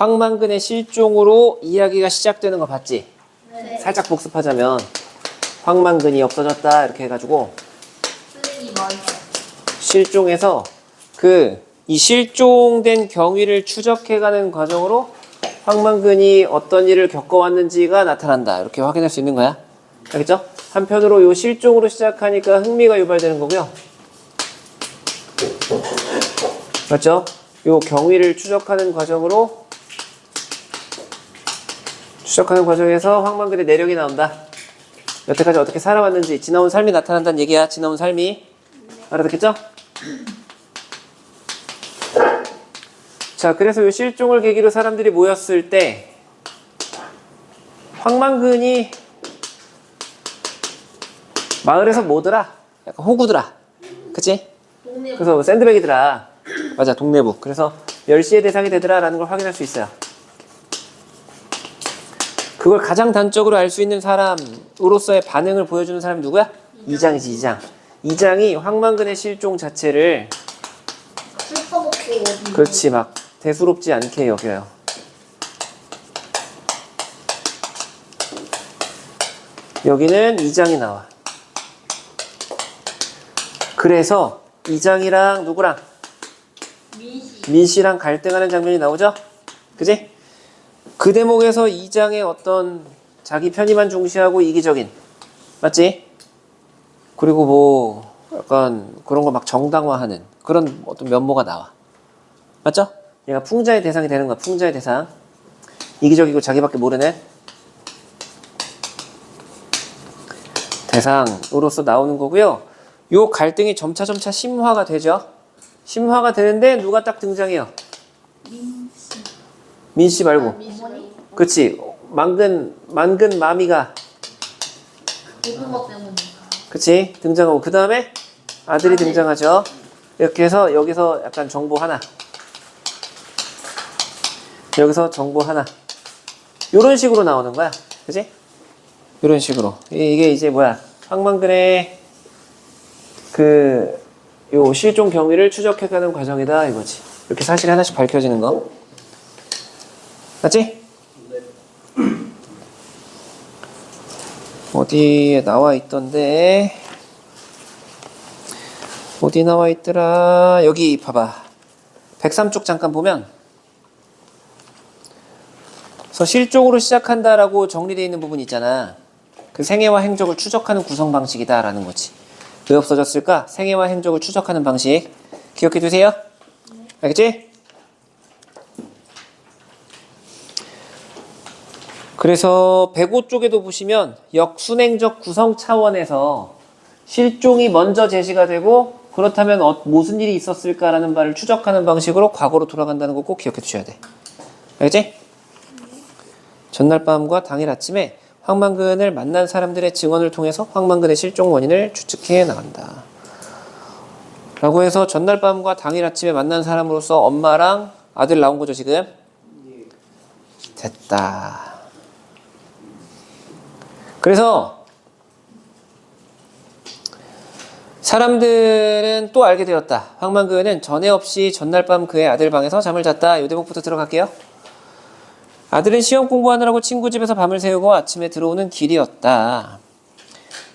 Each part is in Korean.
황만근의 실종으로 이야기가 시작되는 거 봤지? 네. 살짝 복습하자면 황만근이 없어졌다 이렇게 해가지고 쓰레기 많이. 실종해서 이 실종된 경위를 추적해가는 과정으로 황만근이 어떤 일을 겪어왔는지가 나타난다 이렇게 확인할 수 있는 거야. 알겠죠? 한편으로 요 실종으로 시작하니까 흥미가 유발되는 거고요. 맞죠? 요 경위를 추적하는 과정에서 황만근의 내력이 나온다. 여태까지 어떻게 살아왔는지 지나온 삶이 나타난다는 얘기야. 지나온 삶이. 알아듣겠죠? 자, 그래서 요 실종을 계기로 사람들이 모였을 때 황만근이 마을에서 뭐더라? 약간 호구더라. 그치? 동네. 그래서 샌드백이더라. 맞아, 동네부. 그래서 멸시의 대상이 되더라 라는 걸 확인할 수 있어요. 그걸 가장 단적으로 알 수 있는 사람으로서의 반응을 보여주는 사람이 누구야? 이장이지, 이장. 이장이 황만근의 실종 자체를 슬퍼먹고. 그렇지 막 대수롭지 않게 여겨요. 여기는 이장이 나와. 그래서 이장이랑 누구랑? 민씨. 민씨랑 갈등하는 장면이 나오죠? 그지? 그 대목에서 이장의 어떤 자기 편의만 중시하고 이기적인, 맞지? 그리고 뭐 약간 그런 거 막 정당화하는 그런 어떤 면모가 나와. 맞죠? 얘가 풍자의 대상이 되는 거야. 풍자의 대상. 이기적이고 자기밖에 모르는 대상으로서 나오는 거고요. 요 갈등이 점차 심화가 되죠. 심화가 되는데 누가 딱 등장해요? 민씨. 민씨 말고. 어머니? 그치. 만근 마미가 고등어 때문에. 그치 등장하고 그 다음에 아들이 등장하죠. 이렇게 해서 여기서 약간 정보 하나, 여기서 정보 하나, 요런 식으로 나오는 거야. 그치? 요런 식으로. 이게 이제 뭐야, 황만근의 요 실종 경위를 추적해가는 과정이다 이거지. 이렇게 사실이 하나씩 밝혀지는 거 맞지? 어디에 나와 있던데, 어디 나와 있더라. 여기 봐봐. 103쪽 잠깐 보면 그래서 실종으로 시작한다라고 정리되어 있는 부분이 있잖아. 그 생애와 행적을 추적하는 구성 방식이다라는 거지. 왜 없어졌을까? 생애와 행적을 추적하는 방식 기억해 두세요. 알겠지? 그래서 105쪽에도 보시면 역순행적 구성 차원에서 실종이 먼저 제시가 되고 그렇다면 무슨 일이 있었을까라는 바를 추적하는 방식으로 과거로 돌아간다는 거 꼭 기억해 두셔야 돼. 알겠지? 전날 밤과 당일 아침에 황만근을 만난 사람들의 증언을 통해서 황만근의 실종 원인을 추측해 나간다. 라고 해서 전날 밤과 당일 아침에 만난 사람으로서 엄마랑 아들 나온 거죠 지금? 됐다. 그래서 사람들은 또 알게 되었다. 황만근은 전에 없이 전날 밤 그의 아들 방에서 잠을 잤다. 이 대목부터 들어갈게요. 아들은 시험 공부하느라고 친구 집에서 밤을 새우고 아침에 들어오는 길이었다.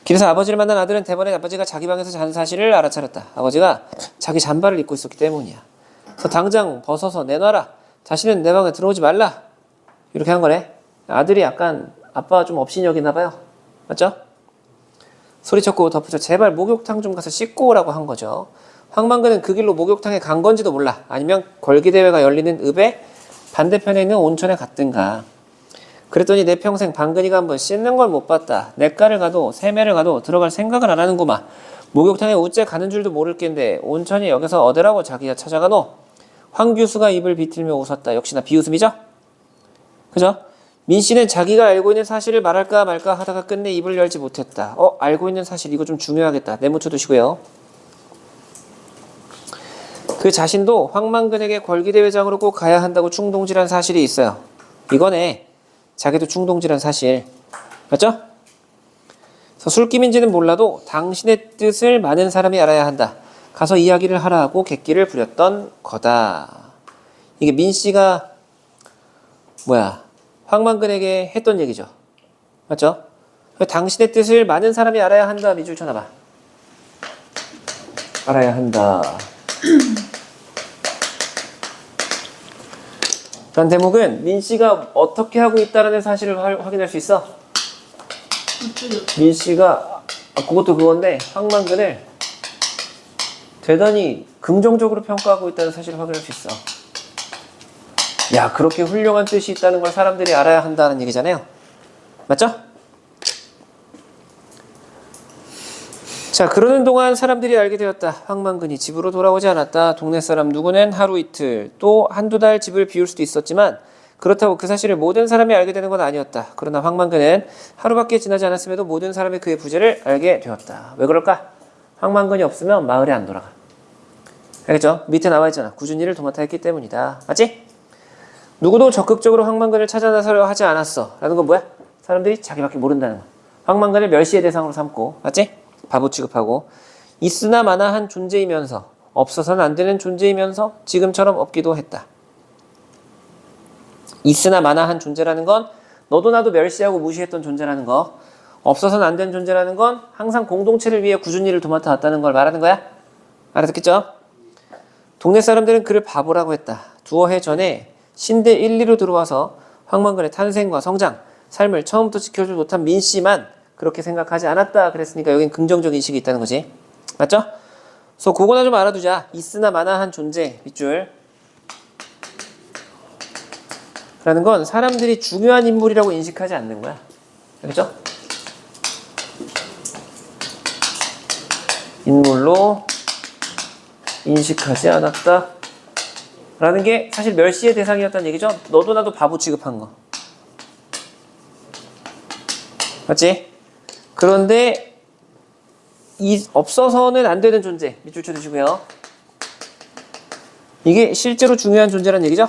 길에서 아버지를 만난 아들은 대번에 아버지가 자기 방에서 자는 사실을 알아차렸다. 아버지가 자기 잠바를 입고 있었기 때문이야. 그래서 당장 벗어서 내놔라. 다시는 내 방에 들어오지 말라. 이렇게 한 거네. 아들이 약간 아빠가 좀 업신여기나 봐요. 맞죠? 소리쳤고 덧붙여 제발 목욕탕 좀 가서 씻고 오라고 한 거죠. 황만근은 그 길로 목욕탕에 간 건지도 몰라. 아니면 걸기대회가 열리는 읍의 반대편에 있는 온천에 갔든가. 그랬더니 내 평생 방근이가 한번 씻는 걸 못 봤다. 냇가를 가도 세매를 가도 들어갈 생각을 안 하는구만. 목욕탕에 어째 가는 줄도 모를 겐데 온천이 여기서 어디라고 자기가 찾아가노? 황 교수가 입을 비틀며 웃었다. 역시나 비웃음이죠? 그죠? 민 씨는 자기가 알고 있는 사실을 말할까 말까 하다가 끝내 입을 열지 못했다. 알고 있는 사실 이거 좀 중요하겠다. 메모 쳐두시고요. 그 자신도 황만근에게 걸기대회장으로 꼭 가야 한다고 충동질한 사실이 있어요. 이거네. 자기도 충동질한 사실. 맞죠? 그래서 술김인지는 몰라도 당신의 뜻을 많은 사람이 알아야 한다. 가서 이야기를 하라 하고 객기를 부렸던 거다. 이게 민 씨가 황만근에게 했던 얘기죠. 맞죠? 당신의 뜻을 많은 사람이 알아야 한다. 밑줄 쳐놔봐. 알아야 한다. 그런 대목은 민 씨가 어떻게 하고 있다는 사실을 확인할 수 있어. 민 씨가 그것도 그건데 황만근을 대단히 긍정적으로 평가하고 있다는 사실을 확인할 수 있어. 야, 그렇게 훌륭한 뜻이 있다는 걸 사람들이 알아야 한다는 얘기잖아요. 맞죠? 자, 그러는 동안 사람들이 알게 되었다. 황만근이 집으로 돌아오지 않았다. 동네 사람 누구는 하루 이틀 또 한두 달 집을 비울 수도 있었지만 그렇다고 그 사실을 모든 사람이 알게 되는 건 아니었다. 그러나 황만근은 하루밖에 지나지 않았음에도 모든 사람이 그의 부재를 알게 되었다. 왜 그럴까? 황만근이 없으면 마을이 안 돌아가. 알겠죠? 밑에 나와 있잖아. 꾸준히 일을 도맡아 했기 때문이다. 맞지? 누구도 적극적으로 황만근을 찾아 나서려 하지 않았어. 라는 건 뭐야? 사람들이 자기밖에 모른다는 거야. 황만근을 멸시의 대상으로 삼고, 맞지? 바보 취급하고, 있으나 마나한 존재이면서, 없어서는 안 되는 존재이면서 지금처럼 없기도 했다. 있으나 마나한 존재라는 건 너도 나도 멸시하고 무시했던 존재라는 거, 없어서는 안 되는 존재라는 건 항상 공동체를 위해 꾸준히 일을 도맡아 왔다는 걸 말하는 거야. 알아듣겠죠? 동네 사람들은 그를 바보라고 했다. 두어 해 전에 신대 1, 2로 들어와서 황만근의 탄생과 성장, 삶을 처음부터 지켜주지 못한 민 씨만 그렇게 생각하지 않았다. 그랬으니까 여긴 긍정적 인식이 있다는 거지. 맞죠? 그래서 그거나 좀 알아두자. 있으나 마나한 존재, 밑줄. 라는 건 사람들이 중요한 인물이라고 인식하지 않는 거야. 알겠죠? 인물로 인식하지 않았다. 라는 게 사실 멸시의 대상이었다는 얘기죠. 너도 나도 바보 취급한 거. 맞지? 그런데 없어서는 안 되는 존재. 밑줄 쳐주시고요. 이게 실제로 중요한 존재란 얘기죠.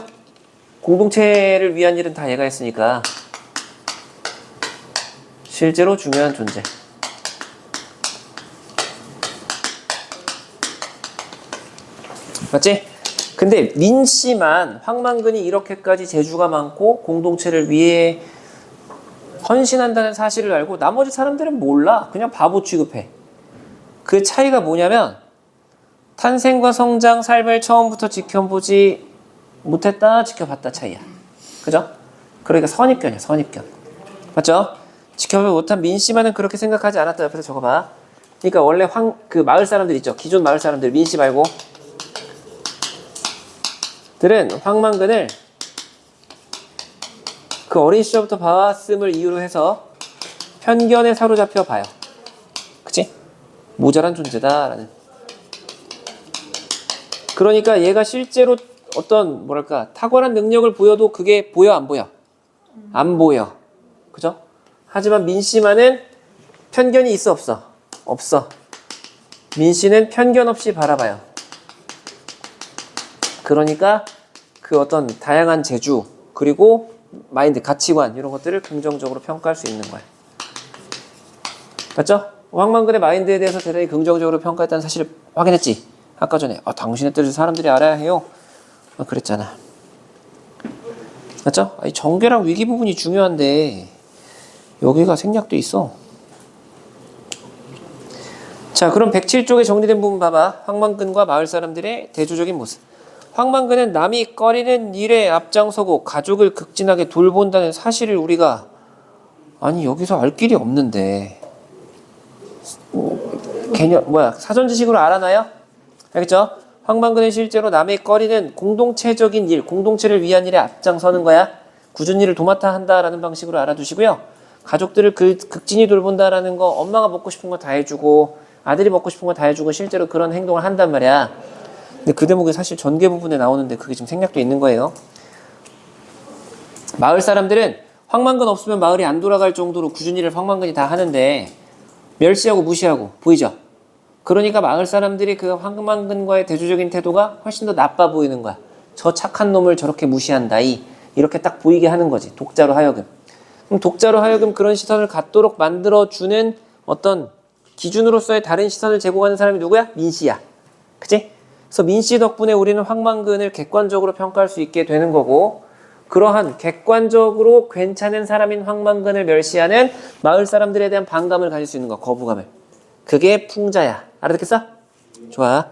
공동체를 위한 일은 다 얘가 했으니까 실제로 중요한 존재. 맞지? 근데 민 씨만 황만근이 이렇게까지 재주가 많고 공동체를 위해 헌신한다는 사실을 알고 나머지 사람들은 몰라. 그냥 바보 취급해. 그 차이가 뭐냐면 탄생과 성장, 삶을 처음부터 지켜보지 못했다, 지켜봤다 차이야. 그죠? 그러니까 선입견이야, 선입견. 맞죠? 지켜보지 못한 민 씨만은 그렇게 생각하지 않았다. 옆에서 적어봐. 그러니까 원래 그 마을 사람들 있죠. 기존 마을 사람들, 민 씨 말고 들은 황만근을 그 어린 시절부터 봐왔음을 이유로 해서 편견에 사로잡혀 봐요. 그치? 모자란 존재다라는. 그러니까 얘가 실제로 어떤 뭐랄까 탁월한 능력을 보여도 그게 보여 안 보여? 안 보여. 그죠? 하지만 민 씨만은 편견이 있어 없어? 없어. 민 씨는 편견 없이 바라봐요. 그러니까 그 어떤 다양한 재주 그리고 마인드, 가치관 이런 것들을 긍정적으로 평가할 수 있는 거야. 맞죠? 황만근의 마인드에 대해서 대단히 긍정적으로 평가했다는 사실을 확인했지? 아까 전에 당신의 뜻을 사람들이 알아야 해요. 그랬잖아. 맞죠? 이 전개랑 위기 부분이 중요한데 여기가 생략돼 있어. 자, 그럼 107쪽에 정리된 부분 봐봐. 황만근과 마을 사람들의 대조적인 모습. 황만근은 남이 꺼리는 일에 앞장서고 가족을 극진하게 돌본다는 사실을 우리가 여기서 알 길이 없는데 개념 사전 지식으로 알아나요? 알겠죠? 황만근은 실제로 남의 꺼리는 공동체적인 일, 공동체를 위한 일에 앞장서는 거야. 꾸준히 일을 도맡아 한다라는 방식으로 알아두시고요. 가족들을 극진히 돌본다라는 거, 엄마가 먹고 싶은 거 다 해주고 아들이 먹고 싶은 거 다 해주고 실제로 그런 행동을 한단 말이야. 근데 그 대목이 사실 전개 부분에 나오는데 그게 지금 생략돼 있는 거예요. 마을 사람들은 황만근 없으면 마을이 안 돌아갈 정도로 꾸준히 일을 황만근이 다 하는데 멸시하고 무시하고 보이죠? 그러니까 마을 사람들이 그 황만근과의 대조적인 태도가 훨씬 더 나빠 보이는 거야. 저 착한 놈을 저렇게 무시한다. 이렇게 딱 보이게 하는 거지. 독자로 하여금. 그럼 독자로 하여금 그런 시선을 갖도록 만들어주는 어떤 기준으로서의 다른 시선을 제공하는 사람이 누구야? 민 씨야. 그치? 그래서 민 씨 덕분에 우리는 황만근을 객관적으로 평가할 수 있게 되는 거고 그러한 객관적으로 괜찮은 사람인 황만근을 멸시하는 마을 사람들에 대한 반감을 가질 수 있는 거, 거부감을. 그게 풍자야. 알아듣겠어? 좋아.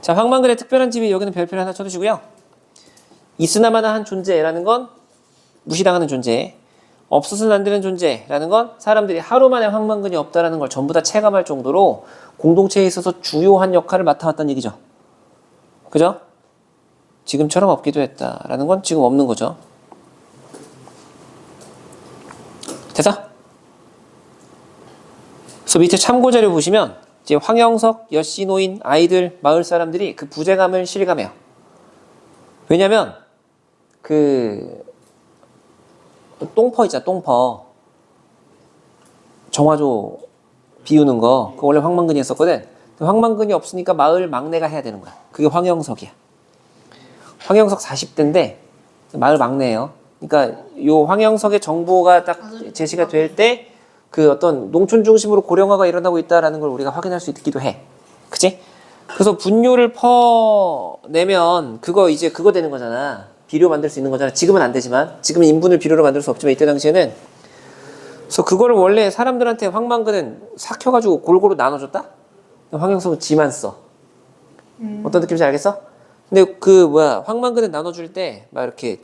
자, 황만근의 특별한 집이 여기는 별표를 하나 쳐두시고요. 있으나마나 한 존재라는 건 무시당하는 존재, 없어서는 안 되는 존재라는 건 사람들이 하루 만에 황만근이 없다라는 걸 전부 다 체감할 정도로 공동체에 있어서 주요한 역할을 맡아왔다는 얘기죠. 그죠? 지금처럼 없기도 했다라는 건 지금 없는 거죠. 됐어? 그래서 밑에 참고자료 보시면 이제 황영석, 여씨 노인, 아이들, 마을 사람들이 그 부재감을 실감해요. 왜냐면 그 똥퍼 있잖아, 똥퍼. 정화조 비우는 거 그거 원래 황만근이 했었거든. 황만근이 없으니까 마을 막내가 해야 되는 거야. 그게 황영석이야. 황영석 40대인데 마을 막내예요. 그러니까 요 황영석의 정보가 딱 제시가 될 때 그 어떤 농촌 중심으로 고령화가 일어나고 있다라는 걸 우리가 확인할 수 있기도 해. 그치? 그래서 분뇨를 퍼내면 그거 이제 그거 되는 거잖아. 비료 만들 수 있는 거잖아. 지금은 안 되지만, 지금은 인분을 비료로 만들 수 없지만 이때 당시에는. 그래서 그거를 원래 사람들한테 황만근은 삭혀가지고 골고루 나눠줬다? 황영석은 지만 써. 어떤 느낌인지 알겠어? 근데 그 황만근은 나눠줄 때 막 이렇게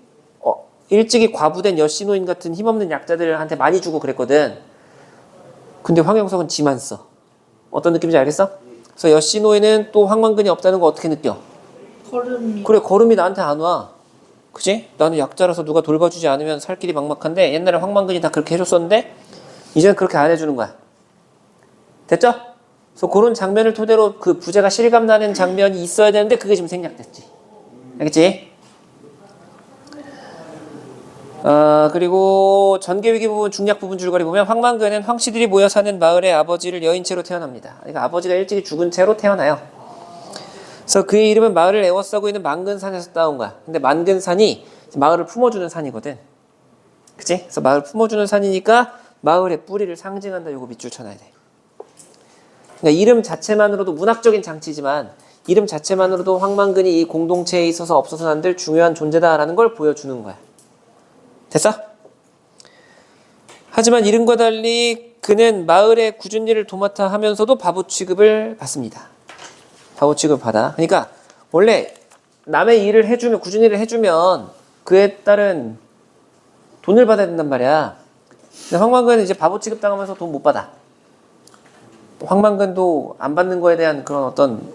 일찍이 과부된 여씨노인 같은 힘없는 약자들한테 많이 주고 그랬거든. 근데 황영석은 지만 써. 어떤 느낌인지 알겠어? 그래서 여씨노인은 또 황만근이 없다는 거 어떻게 느껴? 걸음이. 그래, 걸음이 나한테 안 와. 그치? 나는 약자라서 누가 돌봐주지 않으면 살 길이 막막한데 옛날에 황만근이 다 그렇게 해줬었는데 이제는 그렇게 안 해주는 거야. 됐죠? 그래서 그런 장면을 토대로 그 부재가 실감나는 장면이 있어야 되는데 그게 지금 생략됐지. 알겠지? 그리고 전개위기 부분, 중략 부분 줄거리 보면 황만근은 황씨들이 모여 사는 마을의 아버지를 여인채로 태어납니다. 그러니까 아버지가 일찍이 죽은 채로 태어나요. 그래서 그의 이름은 마을을 에워싸고 있는 만근산에서 따온 거야. 근데 만근산이 마을을 품어주는 산이거든. 그치? 그래서 마을을 품어주는 산이니까 마을의 뿌리를 상징한다. 요거 밑줄 쳐놔야 돼. 그러니까 이름 자체만으로도 문학적인 장치지만 이름 자체만으로도 황만근이 이 공동체에 있어서 없어서는 안 될 중요한 존재다라는 걸 보여주는 거야. 됐어? 하지만 이름과 달리 그는 마을의 굳은 일을 도맡아 하면서도 바보 취급을 받습니다. 바보 취급을 받아. 그러니까 원래 남의 일을 해주면, 굳은 일을 해주면 그에 따른 돈을 받아야 된단 말이야. 근데 황만근은 이제 바보 취급당하면서 돈 못 받아. 황만근도 안 받는 거에 대한 그런 어떤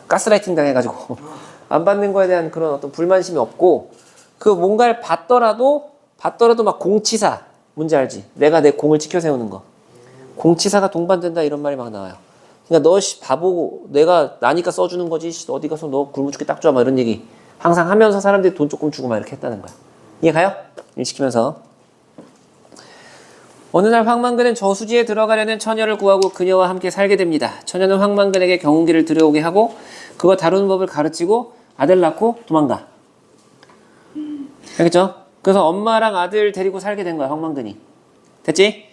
가스라이팅 당해가지고 안 받는 거에 대한 그런 어떤 불만심이 없고, 그 뭔가를 받더라도 막 공치사, 뭔지 알지? 내가 내 공을 지켜 세우는 거. 공치사가 동반된다 이런 말이 막 나와요. 그러니까 너 바보고 내가 나니까 써주는 거지, 어디 가서 너 굶어 죽게 딱 줘, 막 이런 얘기 항상 하면서 사람들이 돈 조금 주고 막 이렇게 했다는 거야. 이해가요? 일 시키면서. 어느 날 황만근은 저수지에 들어가려는 처녀를 구하고 그녀와 함께 살게 됩니다. 처녀는 황만근에게 경운기를 들여오게 하고 그거 다루는 법을 가르치고 아들 낳고 도망가. 알겠죠? 그래서 엄마랑 아들 데리고 살게 된 거야, 황만근이. 됐지?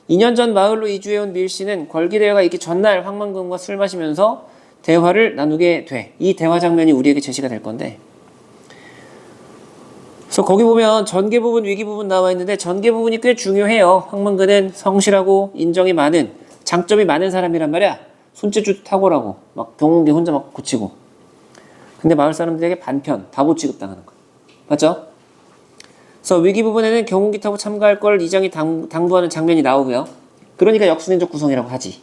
2년 전 마을로 이주해온 밀씨는 걸기대회가 있기 전날 황만근과 술 마시면서 대화를 나누게 돼. 이 대화 장면이 우리에게 제시가 될 건데, 그래서 거기 보면 전개 부분, 위기 부분 나와 있는데 전개 부분이 꽤 중요해요. 황만근은 성실하고 인정이 많은, 장점이 많은 사람이란 말이야. 손재주도 탁월하고 막 경운기 혼자 막 고치고. 근데 마을 사람들에게 반편, 바보 취급당하는 거야. 맞죠? 그래서 위기 부분에는 경운기 타고 참가할 걸 이장이 당부하는 장면이 나오고요. 그러니까 역순행적 구성이라고 하지.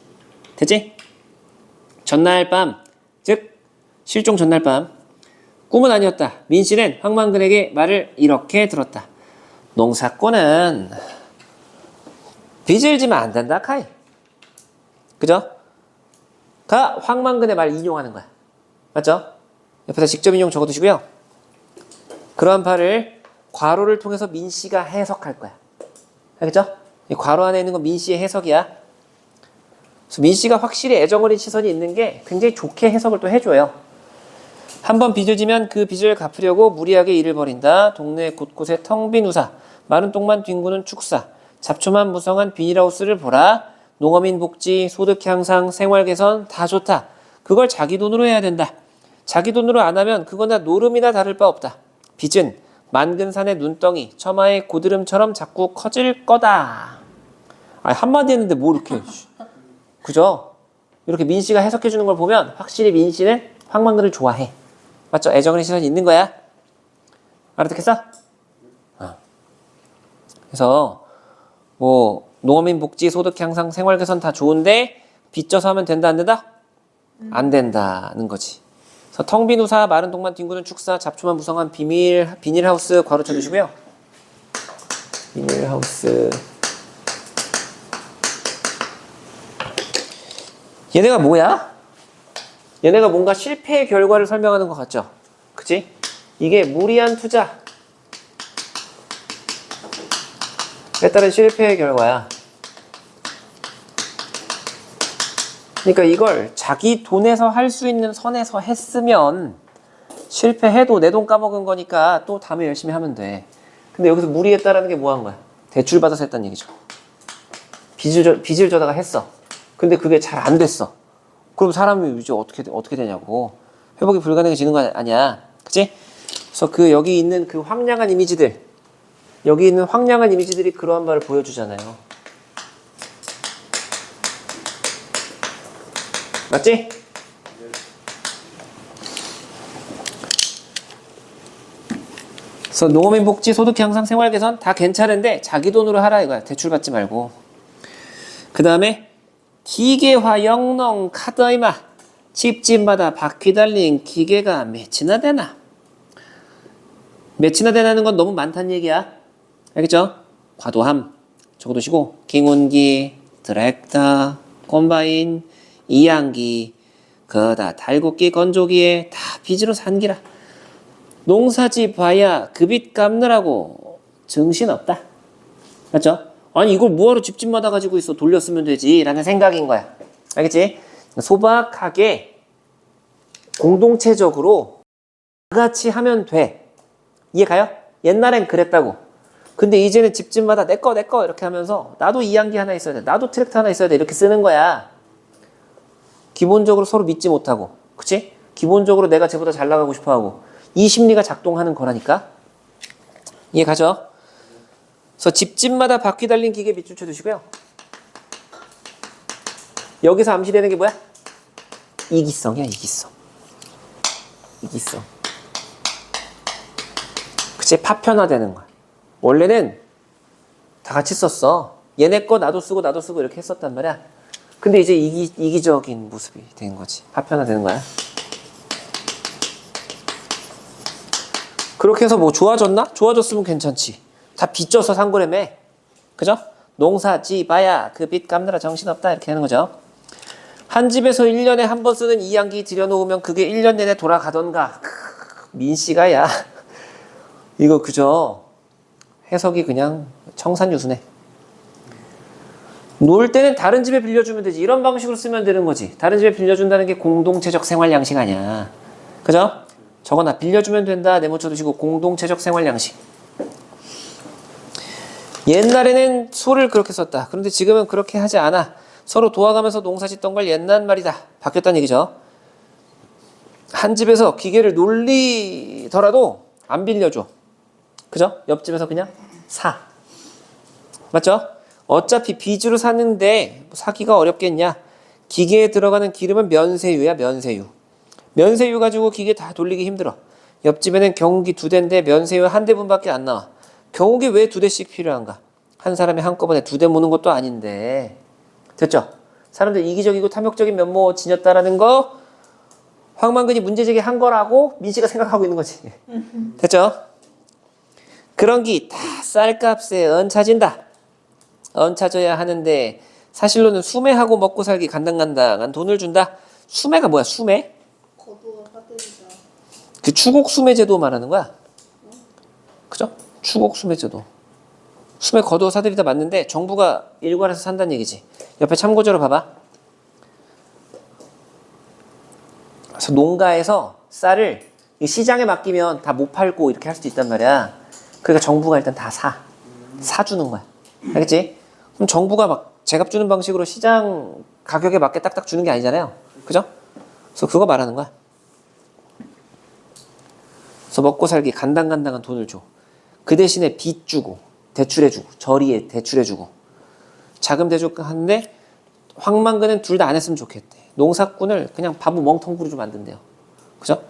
됐지? 전날 밤, 즉 실종 전날 밤, 꿈은 아니었다. 민씨는 황만근에게 말을 이렇게 들었다. 농사꾼은 빚을 지면 안 된다, 카이. 그죠? 가 황만근의 말 인용하는 거야. 맞죠? 옆에다 직접 인용 적어두시고요. 그러한 바를 괄호를 통해서 민씨가 해석할 거야. 알겠죠? 이 괄호 안에 있는 건 민씨의 해석이야. 그래서 민씨가 확실히 애정어린 시선이 있는 게 굉장히 좋게 해석을 또 해줘요. 한번 빚을 지면 그 빚을 갚으려고 무리하게 일을 벌인다. 동네 곳곳에 텅 빈 우사, 마른 똥만 뒹구는 축사, 잡초만 무성한 비닐하우스를 보라. 농어민 복지, 소득 향상, 생활 개선 다 좋다. 그걸 자기 돈으로 해야 된다. 자기 돈으로 안 하면 그거나 노름이나 다를 바 없다. 빚은 만근산의 눈덩이 처마의 고드름처럼 자꾸 커질 거다. 아니 한마디 했는데 뭐 이렇게 그죠? 이렇게 민 씨가 해석해 주는 걸 보면 확실히 민 씨는 황만근을 좋아해. 맞죠? 애정의 시선이 있는 거야. 알아듣겠어? 그래서 뭐 농어민 복지, 소득 향상, 생활 개선 다 좋은데 빚져서 하면 된다 안 된다? 안 된다는 거지. 그래서 텅 빈 우사, 마른 동만 뒹구는 축사, 잡초만 무성한 비닐하우스 괄호 쳐주시고요. 비닐하우스. 얘네가 뭐야? 얘네가 뭔가 실패의 결과를 설명하는 것 같죠? 그치? 이게 무리한 투자. 에 따른 실패의 결과야. 그러니까 이걸 자기 돈에서 할 수 있는 선에서 했으면 실패해도 내 돈 까먹은 거니까 또 다음에 열심히 하면 돼. 근데 여기서 무리했다라는 게 뭐 한 거야? 대출 받아서 했다는 얘기죠. 빚을 져다가 했어. 근데 그게 잘 안 됐어. 그럼 사람이 이제 어떻게 되냐고. 회복이 불가능해지는 거 아니야. 그치? 그래서 여기 있는 그 황량한 이미지들, 여기 있는 황량한 이미지들이 그러한 바를 보여주잖아요. 맞지? 그래서 농어민 복지, 소득 향상, 생활 개선 다 괜찮은데 자기 돈으로 하라 이거야. 대출 받지 말고. 그 다음에 기계화 영농 카더이마 집집마다 바퀴 달린 기계가 몇이나 되나? 몇이나 되나는 건 너무 많다는 얘기야. 알겠죠? 과도함 적어두시고 갱운기, 트랙터, 콤바인, 이양기, 거다 달굣기, 건조기에 다 빚으로 산기라. 농사지 봐야 그 빚 갚느라고 정신없다. 맞죠? 아니 이걸 뭐하러 집집마다 가지고 있어. 돌렸으면 되지 라는 생각인 거야. 알겠지? 소박하게 공동체적으로 다 같이 하면 돼. 이해 가요? 옛날엔 그랬다고. 근데 이제는 집집마다 내 거 이렇게 하면서 나도 이양기 하나 있어야 돼. 나도 트랙터 하나 있어야 돼. 이렇게 쓰는 거야. 기본적으로 서로 믿지 못하고. 그치? 기본적으로 내가 쟤보다 잘 나가고 싶어 하고. 이 심리가 작동하는 거라니까. 이해 가죠? 그래서 집집마다 바퀴 달린 기계 밑줄 쳐두시고요. 여기서 암시되는 게 뭐야? 이기성이야, 이기성. 이기성. 그치? 파편화되는 거야. 원래는 다 같이 썼어. 얘네 거 나도 쓰고 이렇게 했었단 말이야. 근데 이제 이기적인 모습이 된 거지. 파편화되는 거야. 그렇게 해서 뭐 좋아졌나? 좋아졌으면 괜찮지. 다 빚져서 산 거라며. 그죠? 농사 지봐야 그 빚 갚느라 정신없다 이렇게 하는 거죠. 한 집에서 1년에 한 번 쓰는 이양기 들여놓으면 그게 1년 내내 돌아가던가. 민씨가 야 이거 그죠? 해석이 그냥 청산유수네. 놀 때는 다른 집에 빌려주면 되지. 이런 방식으로 쓰면 되는 거지. 다른 집에 빌려준다는 게 공동체적 생활 양식 아니야. 그죠? 적어놔. 빌려주면 된다. 네모 쳐두시고 공동체적 생활 양식. 옛날에는 소를 그렇게 썼다. 그런데 지금은 그렇게 하지 않아. 서로 도와가면서 농사 짓던 걸 옛날 말이다. 바뀌었다는 얘기죠. 한 집에서 기계를 놀리더라도 안 빌려줘. 그죠? 옆집에서 그냥 사. 맞죠? 어차피 빚으로 사는데 사기가 어렵겠냐? 기계에 들어가는 기름은 면세유야, 면세유. 면세유 가지고 기계 다 돌리기 힘들어. 옆집에는 경운기 2대인데 면세유 한 대분밖에 안 나와. 경운기 왜 2대씩 필요한가? 한 사람이 한꺼번에 2대 모는 것도 아닌데. 됐죠? 사람들 이기적이고 탐욕적인 면모 지녔다라는 거 황만근이 문제제기 한 거라고 민씨가 생각하고 있는 거지. 됐죠? 그런 기 다 쌀값에 얹혀진다. 얹혀져야 하는데 사실로는 수매하고 먹고 살기 간당간당한 돈을 준다. 수매가 뭐야? 수매? 거두어 사들이다. 그 추곡 수매제도 말하는 거야. 그죠? 추곡 수매제도. 수매 거두어 사들이다 맞는데 정부가 일괄해서 산다는 얘기지. 옆에 참고자로 봐봐. 그래서 농가에서 쌀을 시장에 맡기면 다 못 팔고 이렇게 할 수도 있단 말이야. 그러니까 정부가 일단 다 사주는 거야. 알겠지? 그럼 정부가 막 제값 주는 방식으로 시장 가격에 맞게 딱딱 주는 게 아니잖아요. 그죠? 그래서 그거 말하는 거야. 그래서 먹고 살기 간당간당한 돈을 줘. 그 대신에 빚 주고 대출해주고 저리에 대출해주고 자금 대주하는데 황만근은 둘 다 안 했으면 좋겠대. 농사꾼을 그냥 바보 멍텅구리로 만든대요. 그죠?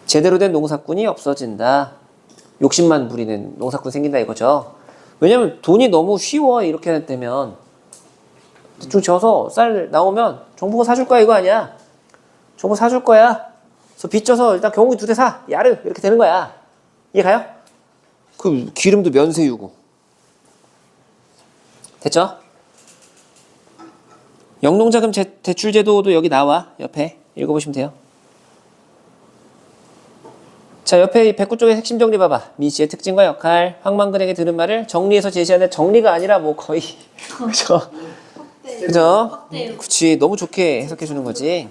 제대로 된 농사꾼이 없어진다. 욕심만 부리는 농사꾼 생긴다 이거죠. 왜냐면 돈이 너무 쉬워 이렇게 되면 대충 져서 쌀 나오면 정부가 사줄 거야 이거 아니야. 정부 사줄 거야. 그래서 빚 져서 일단 경운기 2대 사. 야르 이렇게 되는 거야. 이해 가요? 그 기름도 면세유고. 됐죠? 영농자금 대출제도도 여기 나와. 옆에 읽어보시면 돼요. 자, 옆에 이 109쪽의 핵심 정리 봐봐. 민씨의 특징과 역할, 황만근에게 들은 말을 정리해서 제시하는 정리가 아니라 뭐 거의 그죠? 그죠? 그치, 너무 좋게 해석해 주는 거지.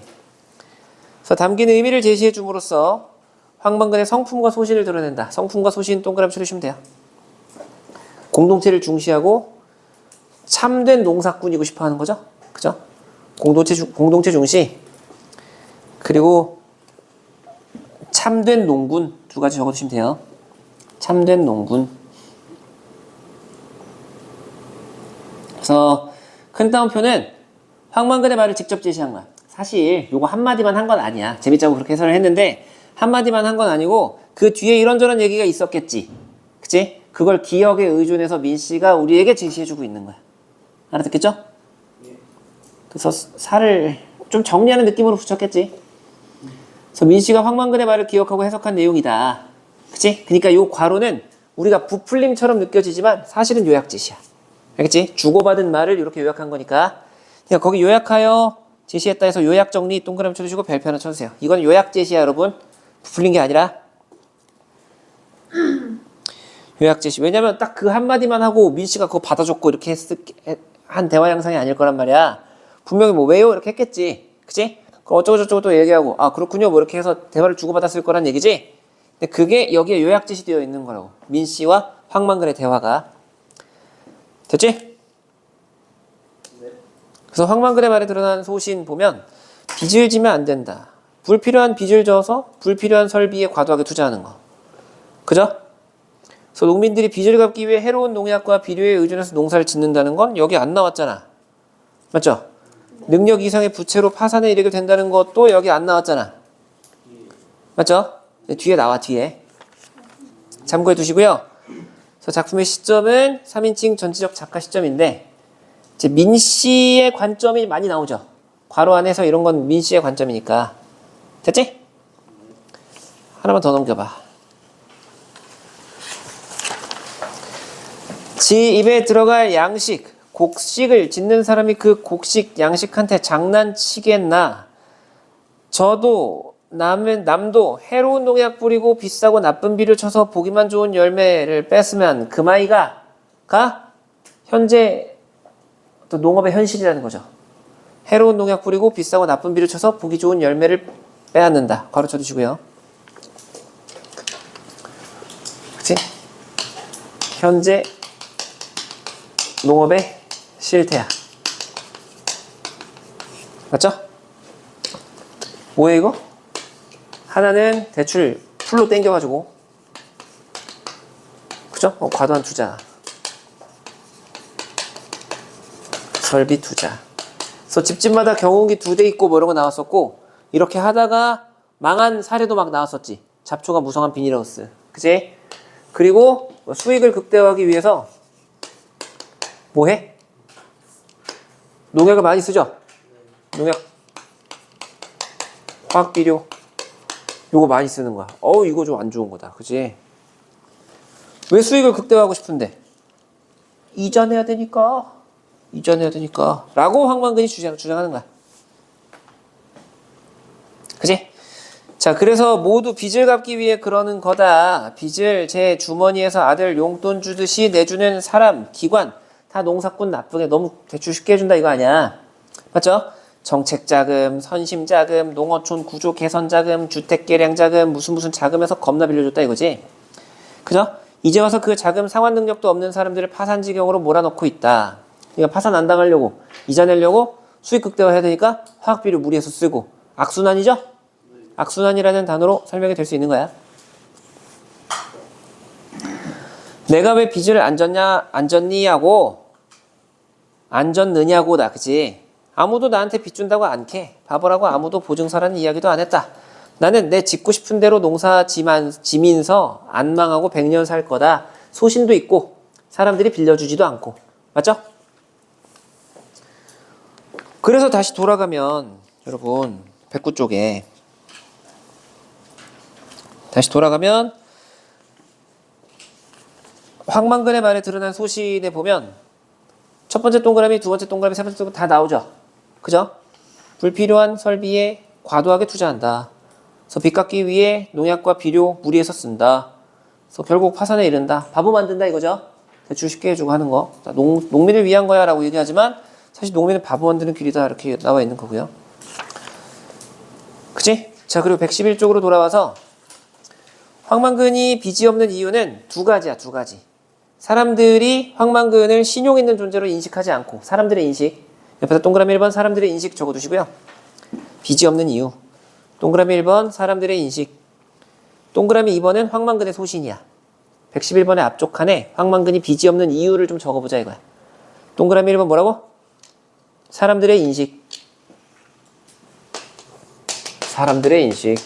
그래서 담긴 의미를 제시해 줌으로써 황만근의 성품과 소신을 드러낸다. 성품과 소신 동그라미 쳐주시면 돼요. 공동체를 중시하고 참된 농사꾼이고 싶어 하는 거죠. 그죠? 공동체 중시. 그리고 참된 농군. 2가지 적어주시면 돼요. 참된 농군. 그래서 큰 따옴표는 황만근의 말을 직접 제시한 거야. 사실 요거 한마디만 한 건 아니야. 재밌자고 그렇게 해설을 했는데 한마디만 한 건 아니고 그 뒤에 이런저런 얘기가 있었겠지. 그치? 그걸 기억에 의존해서 민씨가 우리에게 제시해주고 있는 거야. 알아듣겠죠? 그래서 살을 좀 정리하는 느낌으로 붙였겠지. 그래서 민씨가 황만근의 말을 기억하고 해석한 내용이다. 그치? 그러니까 요 괄호는 우리가 부풀림처럼 느껴지지만 사실은 요약제시야. 알겠지? 주고받은 말을 이렇게 요약한 거니까. 그냥 거기 요약하여 제시했다 해서 요약 정리 동그라미 쳐주시고 별표 하나 쳐주세요. 이건 요약 제시야 여러분. 부풀린 게 아니라 요약 제시. 왜냐면 딱 그 한마디만 하고 민씨가 그거 받아줬고 이렇게 한 대화 양상이 아닐 거란 말이야. 분명히 뭐 왜요? 이렇게 했겠지. 그치? 그 어쩌고저쩌고 또 얘기하고 아 그렇군요 뭐 이렇게 해서 대화를 주고받았을 거란 얘기지. 근데 그게 여기에 요약 제시되어 있는 거라고. 민씨와 황만근의 대화가. 됐지? 그래서 황만근의 말에 드러난 소신 보면 빚을 지면 안 된다. 불필요한 빚을 져서 불필요한 설비에 과도하게 투자하는 거. 그죠? 그래서 농민들이 빚을 갚기 위해 해로운 농약과 비료에 의존해서 농사를 짓는다는 건 여기 안 나왔잖아. 맞죠? 능력 이상의 부채로 파산에 이르게 된다는 것도 여기 안 나왔잖아. 맞죠? 뒤에 나와 뒤에. 참고해 두시고요. 그래서 작품의 시점은 3인칭 전지적 작가 시점인데 이제 민씨의 관점이 많이 나오죠. 괄호 안에서 이런 건 민씨의 관점이니까. 됐지? 하나만 더 넘겨봐. 지 입에 들어갈 양식, 곡식을 짓는 사람이 그 곡식 양식한테 장난치겠나. 저도 남도 해로운 농약 뿌리고 비싸고 나쁜 비료 쳐서 보기만 좋은 열매를 뺐으면 그마이가 현재 또 농업의 현실이라는 거죠. 해로운 농약 뿌리고 비싸고 나쁜 비료 쳐서 보기 좋은 열매를 빼앗는다. 괄호 쳐주시고요. 그치? 현재 농업의 실태야. 맞죠? 뭐예요 이거? 하나는 대출 풀로 땡겨가지고 그죠? 과도한 투자 설비 투자. 그래서 집집마다 경운기 2대 있고 뭐 이런 거 나왔었고 이렇게 하다가 망한 사례도 막 나왔었지. 잡초가 무성한 비닐하우스. 그치? 그리고 수익을 극대화하기 위해서 뭐 해? 농약을 많이 쓰죠? 농약 화학비료 요거 많이 쓰는 거야. 이거 좀 안 좋은 거다. 그치? 왜 수익을 극대화하고 싶은데? 이전해야 되니까 라고 황만근이 주장하는 거야. 그치? 자, 그래서 모두 빚을 갚기 위해 그러는 거다. 빚을 제 주머니에서 아들 용돈 주듯이 내주는 사람, 기관 다 농사꾼 나쁘게 너무 대출 쉽게 해준다 이거 아니야. 맞죠? 정책자금, 선심자금, 농어촌 구조 개선자금, 주택개량자금 무슨 자금에서 겁나 빌려줬다 이거지. 그죠? 이제 와서 그 자금 상환 능력도 없는 사람들을 파산지경으로 몰아넣고 있다. 그러니까 파산 안 당하려고 이자 내려고 수익 극대화 해야 되니까 화학비료 무리해서 쓰고 악순환이죠? 악순환이라는 단어로 설명이 될 수 있는 거야. 내가 왜 빚을 안 졌냐고 안 졌느냐고다. 그치? 아무도 나한테 빚 준다고 안 캐. 바보라고 아무도 보증서라는 이야기도 안 했다. 나는 내 짓고 싶은 대로 농사 지면서 안 망하고 100년 살 거다. 소신도 있고 사람들이 빌려주지도 않고. 맞죠? 그래서 다시 돌아가면 여러분 109쪽에 다시 돌아가면 황만근의 말에 드러난 소신에 보면 첫 번째 동그라미, 두 번째 동그라미, 세 번째 동그라미 다 나오죠. 그죠? 불필요한 설비에 과도하게 투자한다. 그래서 빚 갚기 위해 농약과 비료 무리해서 쓴다. 그래서 결국 파산에 이른다. 바보 만든다 이거죠. 대출 쉽게 해주고 하는 거. 농민을 위한 거야 라고 얘기하지만 사실 농민은 바보 만드는 길이다 이렇게 나와 있는 거고요. 그치? 자, 그리고 111쪽으로 돌아와서 황만근이 빚이 없는 이유는 두 가지야. 두 가지. 사람들이 황만근을 신용 있는 존재로 인식하지 않고 사람들의 인식. 옆에다 동그라미 1번 사람들의 인식 적어두시고요. 빚이 없는 이유. 동그라미 1번 사람들의 인식. 동그라미 2번은 황만근의 소신이야. 111번의 앞쪽 칸에 황만근이 빚이 없는 이유를 좀 적어보자 이거야. 동그라미 1번 뭐라고? 사람들의 인식. 사람들의 인식.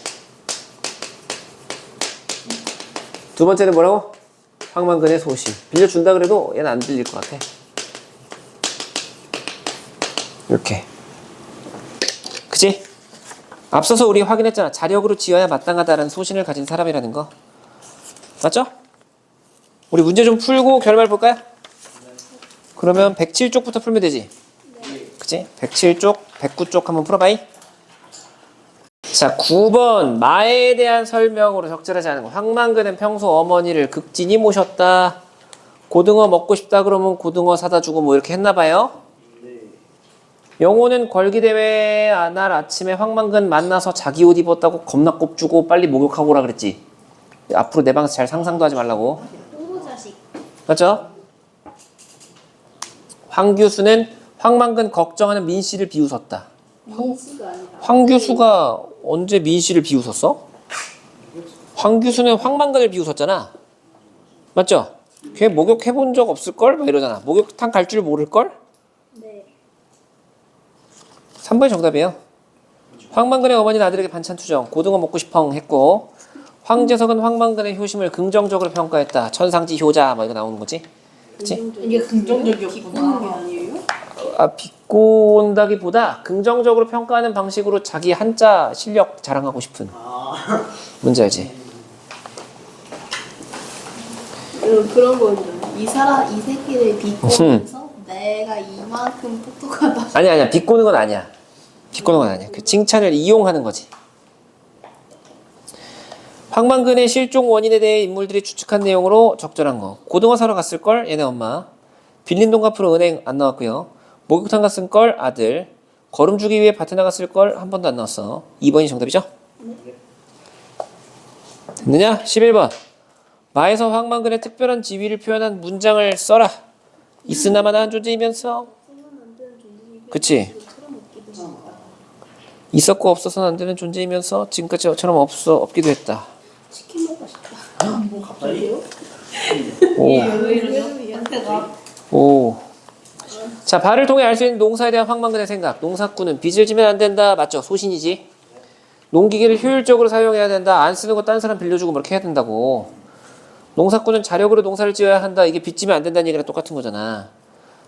두 번째는 뭐라고? 황만근의 소신. 빌려준다 그래도 얘는 안 빌릴 것 같아. 이렇게. 그치? 앞서서 우리 확인했잖아. 자력으로 지어야 마땅하다라는 소신을 가진 사람이라는 거. 맞죠? 우리 문제 좀 풀고 결말 볼까요? 그러면 107쪽부터 풀면 되지? 그치? 107쪽, 109쪽 한번 풀어봐이. 자, 9번 마에 대한 설명으로 적절하지 않은 거. 황만근은 평소 어머니를 극진히 모셨다. 고등어 먹고 싶다 그러면 고등어 사다 주고 뭐 이렇게 했나 봐요. 영호는 걸기대회 날 아침에 황만근 만나서 자기 옷 입었다고 겁나 꼽주고 빨리 목욕하고 오라 그랬지. 앞으로 내 방에서 잘 상상도 하지 말라고. 똥자식. 맞죠? 황규수는 황만근 걱정하는 민씨를 비웃었다. 민씨가 아니라. 황규수가 언제 민씨를 비웃었어? 황규수는 황만근을 비웃었잖아. 맞죠? 걔 목욕해본 적 없을걸? 막 이러잖아. 목욕탕 갈 줄 모를걸? 네. 3번이 정답이에요. 황만근의 어머니는 아들에게 반찬 투정, 고등어 먹고 싶어 했고, 황재석은 황만근의 효심을 긍정적으로 평가했다. 천상지 효자 뭐 이거 나오는 거지. 그치? 이게 긍정적이었구나. 비꼬는 게 아니에요? 아, 비꼬는다기보다 긍정적으로 평가하는 방식으로 자기 한자 실력 자랑하고 싶은. 뭔지 알지? 그런 거죠. 이 새끼를 비꼬면서 내가 이만큼 똑똑하다. 아니야. 비꼬는 건 아니야. 비꼬는 건 아니야. 그 칭찬을 이용하는 거지. 황만근의 실종 원인에 대해 인물들이 추측한 내용으로 적절한 거. 고등어 사러 갔을걸? 얘네 엄마. 빌린 돈 갚으러 은행 안 나왔고요. 목욕탕 갔을걸? 아들. 걸음 주기 위해 밭에 나갔을걸? 한 번도 안 나왔어. 2번이 정답이죠? 됐느냐? 11번. 마에서 황만근의 특별한 지위를 표현한 문장을 써라. 있으나마나한 존재이면서. 그치? 있었고 없어서는 안 되는 존재이면서 지금까지처럼 없기도 했다. 치킨 먹고 싶다. 뭐 갑자기요? 오. 왜 이러죠? 상태가. 오. 자, 발을 통해 알 수 있는 농사에 대한 황만근의 생각. 농사꾼은 빚을 지면 안 된다. 맞죠? 소신이지. 농기계를 효율적으로 사용해야 된다. 안 쓰는 거 딴 사람 빌려주고 뭐 이렇게 해야 된다고. 농사꾼은 자력으로 농사를 지어야 한다. 이게 빚 지면 안 된다는 얘기랑 똑같은 거잖아.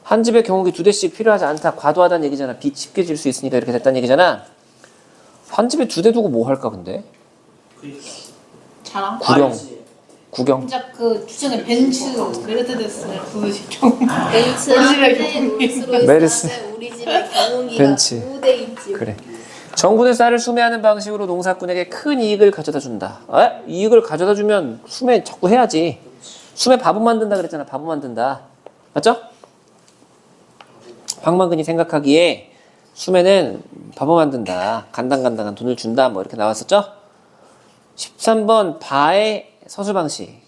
한 집에 경욱이 2대씩 필요하지 않다. 과도하다는 얘기잖아. 빚 쉽게 질 수 있으니까 이렇게 됐다는 얘기잖아. 한 집에 2대 두고 뭐 할까 근데? 자랑? 구경. 진짜 그 주차장에 벤츠 메르세데스를 부르시죠. 벤츠 우리 집에 한대 롤스로이스 메르스. 한대 우리 집에 경운기가 벤츠. 2대 있지. 그래. 정부는 쌀을 수매하는 방식으로 농사꾼에게 큰 이익을 가져다 준다. 이익을 가져다 주면 수매 자꾸 해야지. 수매 바보 만든다 그랬잖아. 바보 만든다. 맞죠? 황만근이 생각하기에 수매는 바보 만든다. 간당간당한 돈을 준다. 뭐 이렇게 나왔었죠? 13번 바의 서술 방식.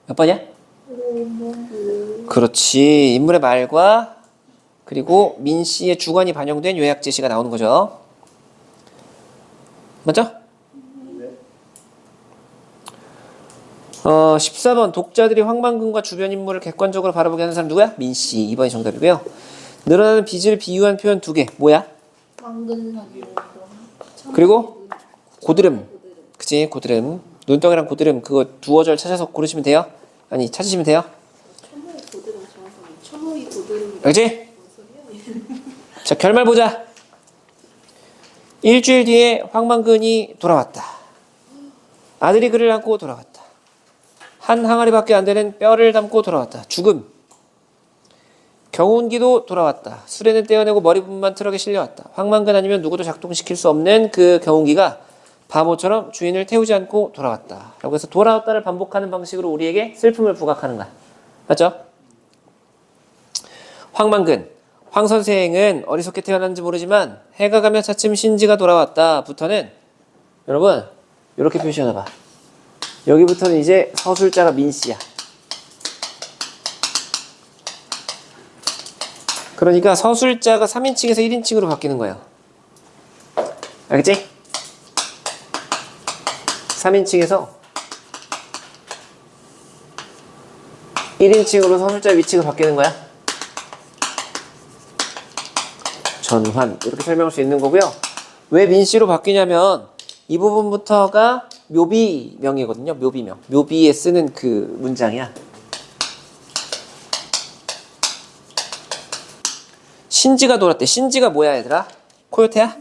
몇 번이야? 그렇지. 인물의 말과 그리고 민 씨의 주관이 반영된 요약 제시가 나오는 거죠. 맞죠? 14번 독자들이 황만근과 주변 인물을 객관적으로 바라보게 하는 사람 누구야? 민씨. 2번이 정답이고요. 늘어나는 빚을 비유한 표현 2개. 뭐야? 황근사고 그리고 고드름. 그치? 고드름. 눈덩이랑 고드름 그거 두어 절 찾아서 고르시면 돼요. 아니 찾으시면 돼요. 초모의 고드름 정확하게 초모의 고드름 알지? 자 결말 보자. 일주일 뒤에 황만근이 돌아왔다. 아들이 그를 안고 돌아왔다. 한 항아리밖에 안 되는 뼈를 담고 돌아왔다. 죽음. 경운기도 돌아왔다. 수레는 떼어내고 머리부분만 트럭에 실려왔다. 황만근 아니면 누구도 작동시킬 수 없는 그 경운기가 바보처럼 주인을 태우지 않고 돌아왔다. 라고 해서 돌아왔다를 반복하는 방식으로 우리에게 슬픔을 부각하는 거야. 맞죠? 황만근. 황 선생은 어리석게 태어났는지 모르지만 해가 가면 차츰 신지가 돌아왔다. 부터는 여러분 이렇게 표시하나 봐. 여기부터는 이제 서술자가 민씨야. 그러니까 서술자가 3인칭에서 1인칭으로 바뀌는 거예요. 알겠지? 3인칭에서 1인칭으로 서술자 위치가 바뀌는 거야. 전환 이렇게 설명할 수 있는 거고요. 왜 민씨로 바뀌냐면 이 부분부터가 묘비명이거든요. 묘비명. 묘비에 쓰는 그 문장이야. 신지가 돌았대. 신지가 뭐야 얘들아? 코요태야?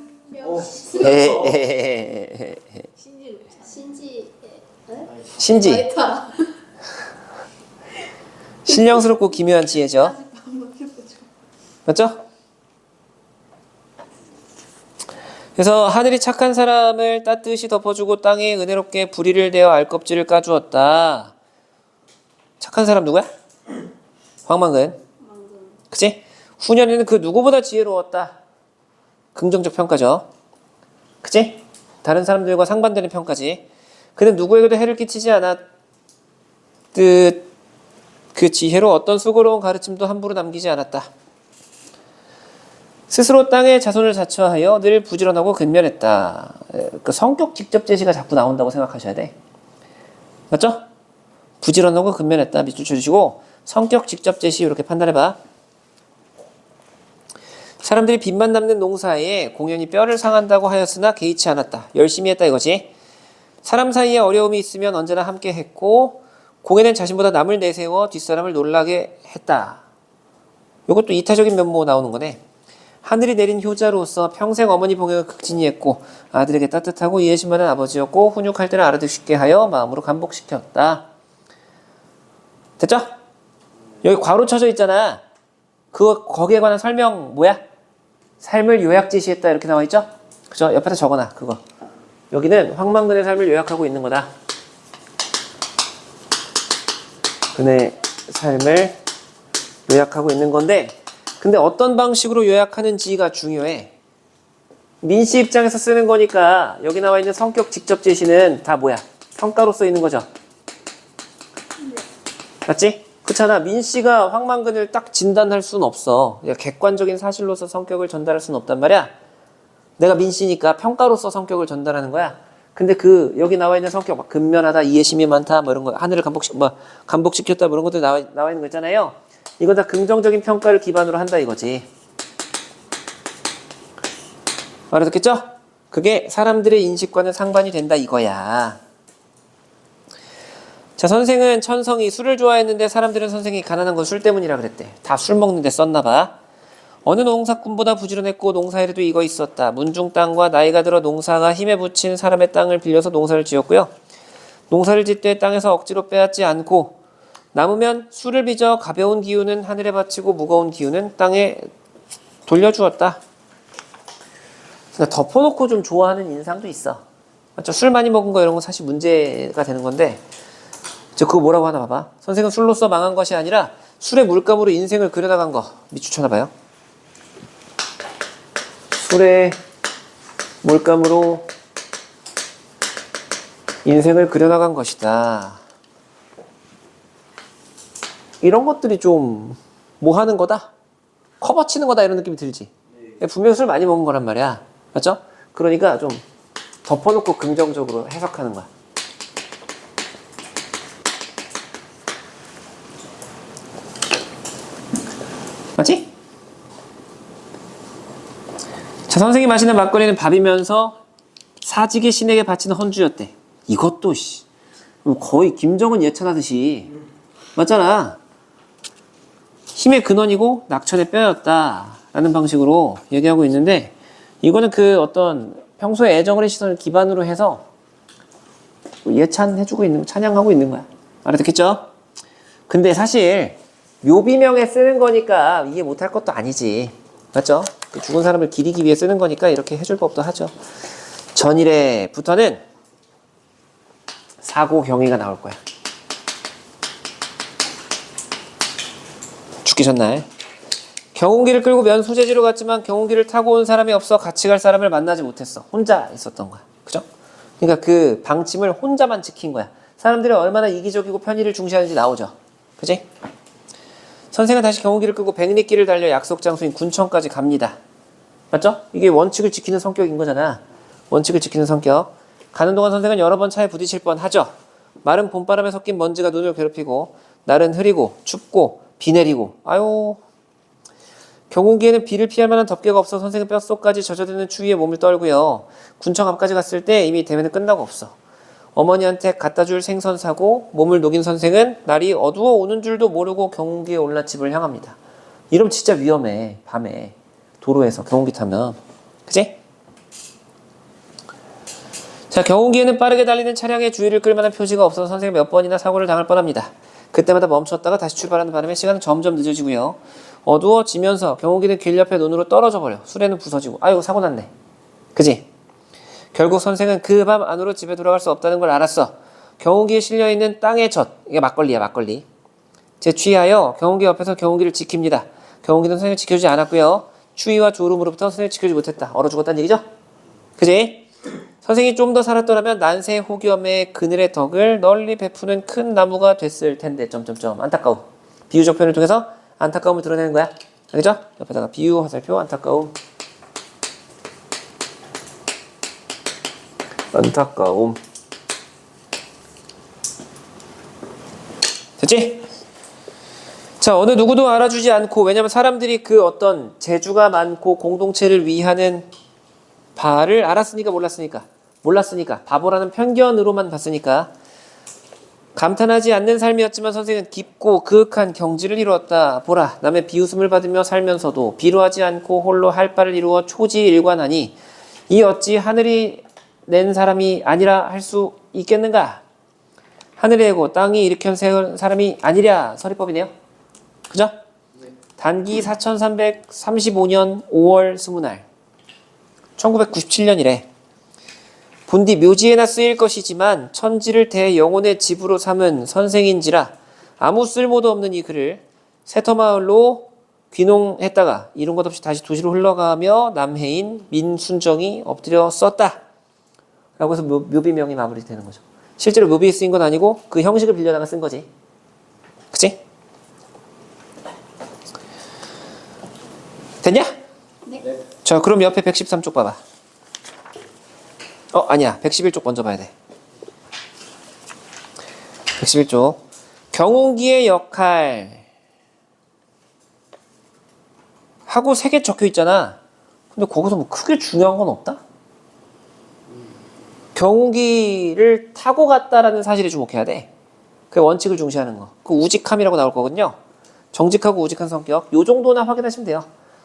신지. 라이터 신령스럽고 기묘한 지혜죠. 맞죠? 그래서 하늘이 착한 사람을 따뜻이 덮어주고 땅에 은혜롭게 불의를 대어 알껍질을 까주었다. 착한 사람 누구야? 황만근. 그치? 후년에는 그 누구보다 지혜로웠다. 긍정적 평가죠. 그치? 다른 사람들과 상반되는 평가지. 그는 누구에게도 해를 끼치지 않았듯 그 지혜로 어떤 수고로운 가르침도 함부로 남기지 않았다. 스스로 땅에 자손을 자처하여 늘 부지런하고 근면했다. 그 성격 직접 제시가 자꾸 나온다고 생각하셔야 돼. 맞죠? 부지런하고 근면했다. 밑줄 쳐주시고 성격 직접 제시 이렇게 판단해봐. 사람들이 빚만 남는 농사에 공연히 뼈를 상한다고 하였으나 개의치 않았다. 열심히 했다 이거지. 사람 사이에 어려움이 있으면 언제나 함께 했고 공연은 자신보다 남을 내세워 뒷사람을 놀라게 했다. 이것도 이타적인 면모 나오는 거네. 하늘이 내린 효자로서 평생 어머니 봉행을 극진히했고 아들에게 따뜻하고 이해심 많은 아버지였고 훈육할 때는 알아듣게 하여 마음으로 감복시켰다. 됐죠? 여기 괄호 쳐져 있잖아. 거기에 관한 설명 뭐야? 삶을 요약 제시했다 이렇게 나와 있죠? 그죠? 옆에다 적어놔 그거. 여기는 황만근의 삶을 요약하고 있는 거다. 그의 삶을 요약하고 있는 건데 근데 어떤 방식으로 요약하는지가 중요해. 민씨 입장에서 쓰는 거니까 여기 나와 있는 성격 직접 제시는 다 뭐야? 평가로 써 있는 거죠. 맞지? 그렇잖아. 민씨가 황만근을 딱 진단할 수는 없어. 객관적인 사실로서 성격을 전달할 수는 없단 말이야. 내가 민씨니까 평가로서 성격을 전달하는 거야. 근데 여기 나와 있는 성격 막 근면하다, 이해심이 많다, 뭐 이런 거 하늘을 감복시켰다, 뭐 이런 것들 나와 있는 거 있잖아요. 이건 다 긍정적인 평가를 기반으로 한다 이거지. 알아듣겠죠? 그게 사람들의 인식과는 상반이 된다 이거야. 자, 선생은 천성이 술을 좋아했는데 사람들은 선생이 가난한 건 술 때문이라 그랬대. 다 술 먹는데 썼나 봐. 어느 농사꾼보다 부지런했고 농사일에도 이거 있었다. 문중 땅과 나이가 들어 농사가 힘에 부친 사람의 땅을 빌려서 농사를 지었고요. 농사를 짓되 땅에서 억지로 빼앗지 않고 남으면 술을 빚어 가벼운 기운은 하늘에 바치고 무거운 기운은 땅에 돌려주었다. 덮어놓고 좀 좋아하는 인상도 있어. 맞죠? 술 많이 먹은 거 이런 거 사실 문제가 되는 건데 그거 뭐라고 하나 봐봐. 선생은 술로서 망한 것이 아니라 술의 물감으로 인생을 그려나간 거. 밑줄 쳐놔봐요. 술의 몰감으로 인생을 그려나간 것이다. 이런 것들이 좀 뭐 하는 거다? 커버 치는 거다 이런 느낌이 들지? 분명히 술 많이 먹은 거란 말이야. 맞죠? 그러니까 좀 덮어놓고 긍정적으로 해석하는 거야. 맞지? 자, 선생이 마시는 막걸리는 밥이면서 사직의 신에게 바치는 헌주였대. 이것도 거의 김정은 예찬하듯이 맞잖아. 힘의 근원이고 낙천의 뼈였다라는 방식으로 얘기하고 있는데 이거는 그 어떤 평소에 애정의 시선을 기반으로 해서 예찬해주고 있는, 찬양하고 있는 거야. 알아듣겠죠? 근데 사실 묘비명에 쓰는 거니까 이해 못할 것도 아니지. 맞죠? 그 죽은 사람을 기리기 위해 쓰는 거니까 이렇게 해줄 법도 하죠. 전일에부터는 사고 경위가 나올 거야. 죽기 전날 경운기를 끌고 면 소재지로 갔지만 경운기를 타고 온 사람이 없어 같이 갈 사람을 만나지 못했어. 혼자 있었던 거야. 그죠? 그러니까 그 방침을 혼자만 지킨 거야. 사람들이 얼마나 이기적이고 편의를 중시하는지 나오죠. 그지? 선생은 다시 경운기를 끌고 백리길을 달려 약속 장소인 군청까지 갑니다. 맞죠? 이게 원칙을 지키는 성격인 거잖아. 원칙을 지키는 성격. 가는 동안 선생은 여러 번 차에 부딪힐 뻔하죠. 마른 봄바람에 섞인 먼지가 눈을 괴롭히고 날은 흐리고 춥고 비 내리고 아유 경운기에는 비를 피할 만한 덮개가 없어 선생은 뼛속까지 젖어드는 추위에 몸을 떨고요. 군청 앞까지 갔을 때 이미 대회는 끝나고 없어. 어머니한테 갖다 줄 생선 사고 몸을 녹인 선생은 날이 어두워 오는 줄도 모르고 경운기에 올라 집을 향합니다. 이러면 진짜 위험해. 밤에 도로에서 경운기 타면. 그치? 자, 경운기에는 빠르게 달리는 차량의 주의를 끌 만한 표지가 없어서 선생은 몇 번이나 사고를 당할 뻔합니다. 그때마다 멈췄다가 다시 출발하는 바람에 시간은 점점 늦어지고요. 어두워지면서 경운기는 길 옆에 눈으로 떨어져 버려. 수레는 부서지고 아이고 사고 났네. 그지? 결국 선생은 그 밤 안으로 집에 돌아갈 수 없다는 걸 알았어. 경운기에 실려있는 땅의 젖, 이게 막걸리야 막걸리. 제취하여 경운기 옆에서 경운기를 지킵니다. 경운기는 선생을 지켜주지 않았고요. 추위와 졸음으로부터 선생을 지켜주지 못했다. 얼어 죽었다는 얘기죠? 그지? 선생이 좀 더 살았더라면 난세 혹염의 그늘의 덕을 널리 베푸는 큰 나무가 됐을 텐데 점점점 안타까움. 비유적 표현을 통해서 안타까움을 드러내는 거야. 알겠죠? 옆에다가 비유, 화살표, 안타까움. 안타까움. 됐지? 자, 어느 누구도 알아주지 않고, 왜냐면 사람들이 그 어떤 재주가 많고 공동체를 위하는 바를 알았으니까 몰랐으니까 바보라는 편견으로만 봤으니까 감탄하지 않는 삶이었지만 선생은 깊고 그윽한 경지를 이루었다. 보라, 남의 비웃음을 받으며 살면서도 비루하지 않고 홀로 할 바를 이루어 초지일관하니 이 어찌 하늘이 낸 사람이 아니라 할 수 있겠는가? 하늘이 내고 땅이 일으켜 세운 사람이 아니랴. 서리법이네요. 그죠? 네. 단기 4335년 5월 20날 1997년이래. 본디 묘지에나 쓰일 것이지만 천지를 대영혼의 집으로 삼은 선생인지라 아무 쓸모도 없는 이 글을 세터마을로 귀농했다가 이룬 것 없이 다시 도시로 흘러가며 남해인 민순정이 엎드려 썼다. 라고 해서 묘비명이 마무리되는 거죠. 실제로 묘비에 쓰인 건 아니고 그 형식을 빌려다가 쓴 거지. 그치? 됐냐? 네. 자, 그럼 옆에 113쪽 봐봐. 아니야. 111쪽 먼저 봐야 돼. 111쪽. 경운기의 역할 하고 3개 적혀 있잖아. 근데 거기서 뭐 크게 중요한 건 없다? 경운기를 타고 갔다라는 사실에 주목해야 돼. 그 원칙을 중시하는 거. 그 우직함이라고 나올 거거든요. 정직하고 우직한 성격. 요 정도나 확인하시면 돼요.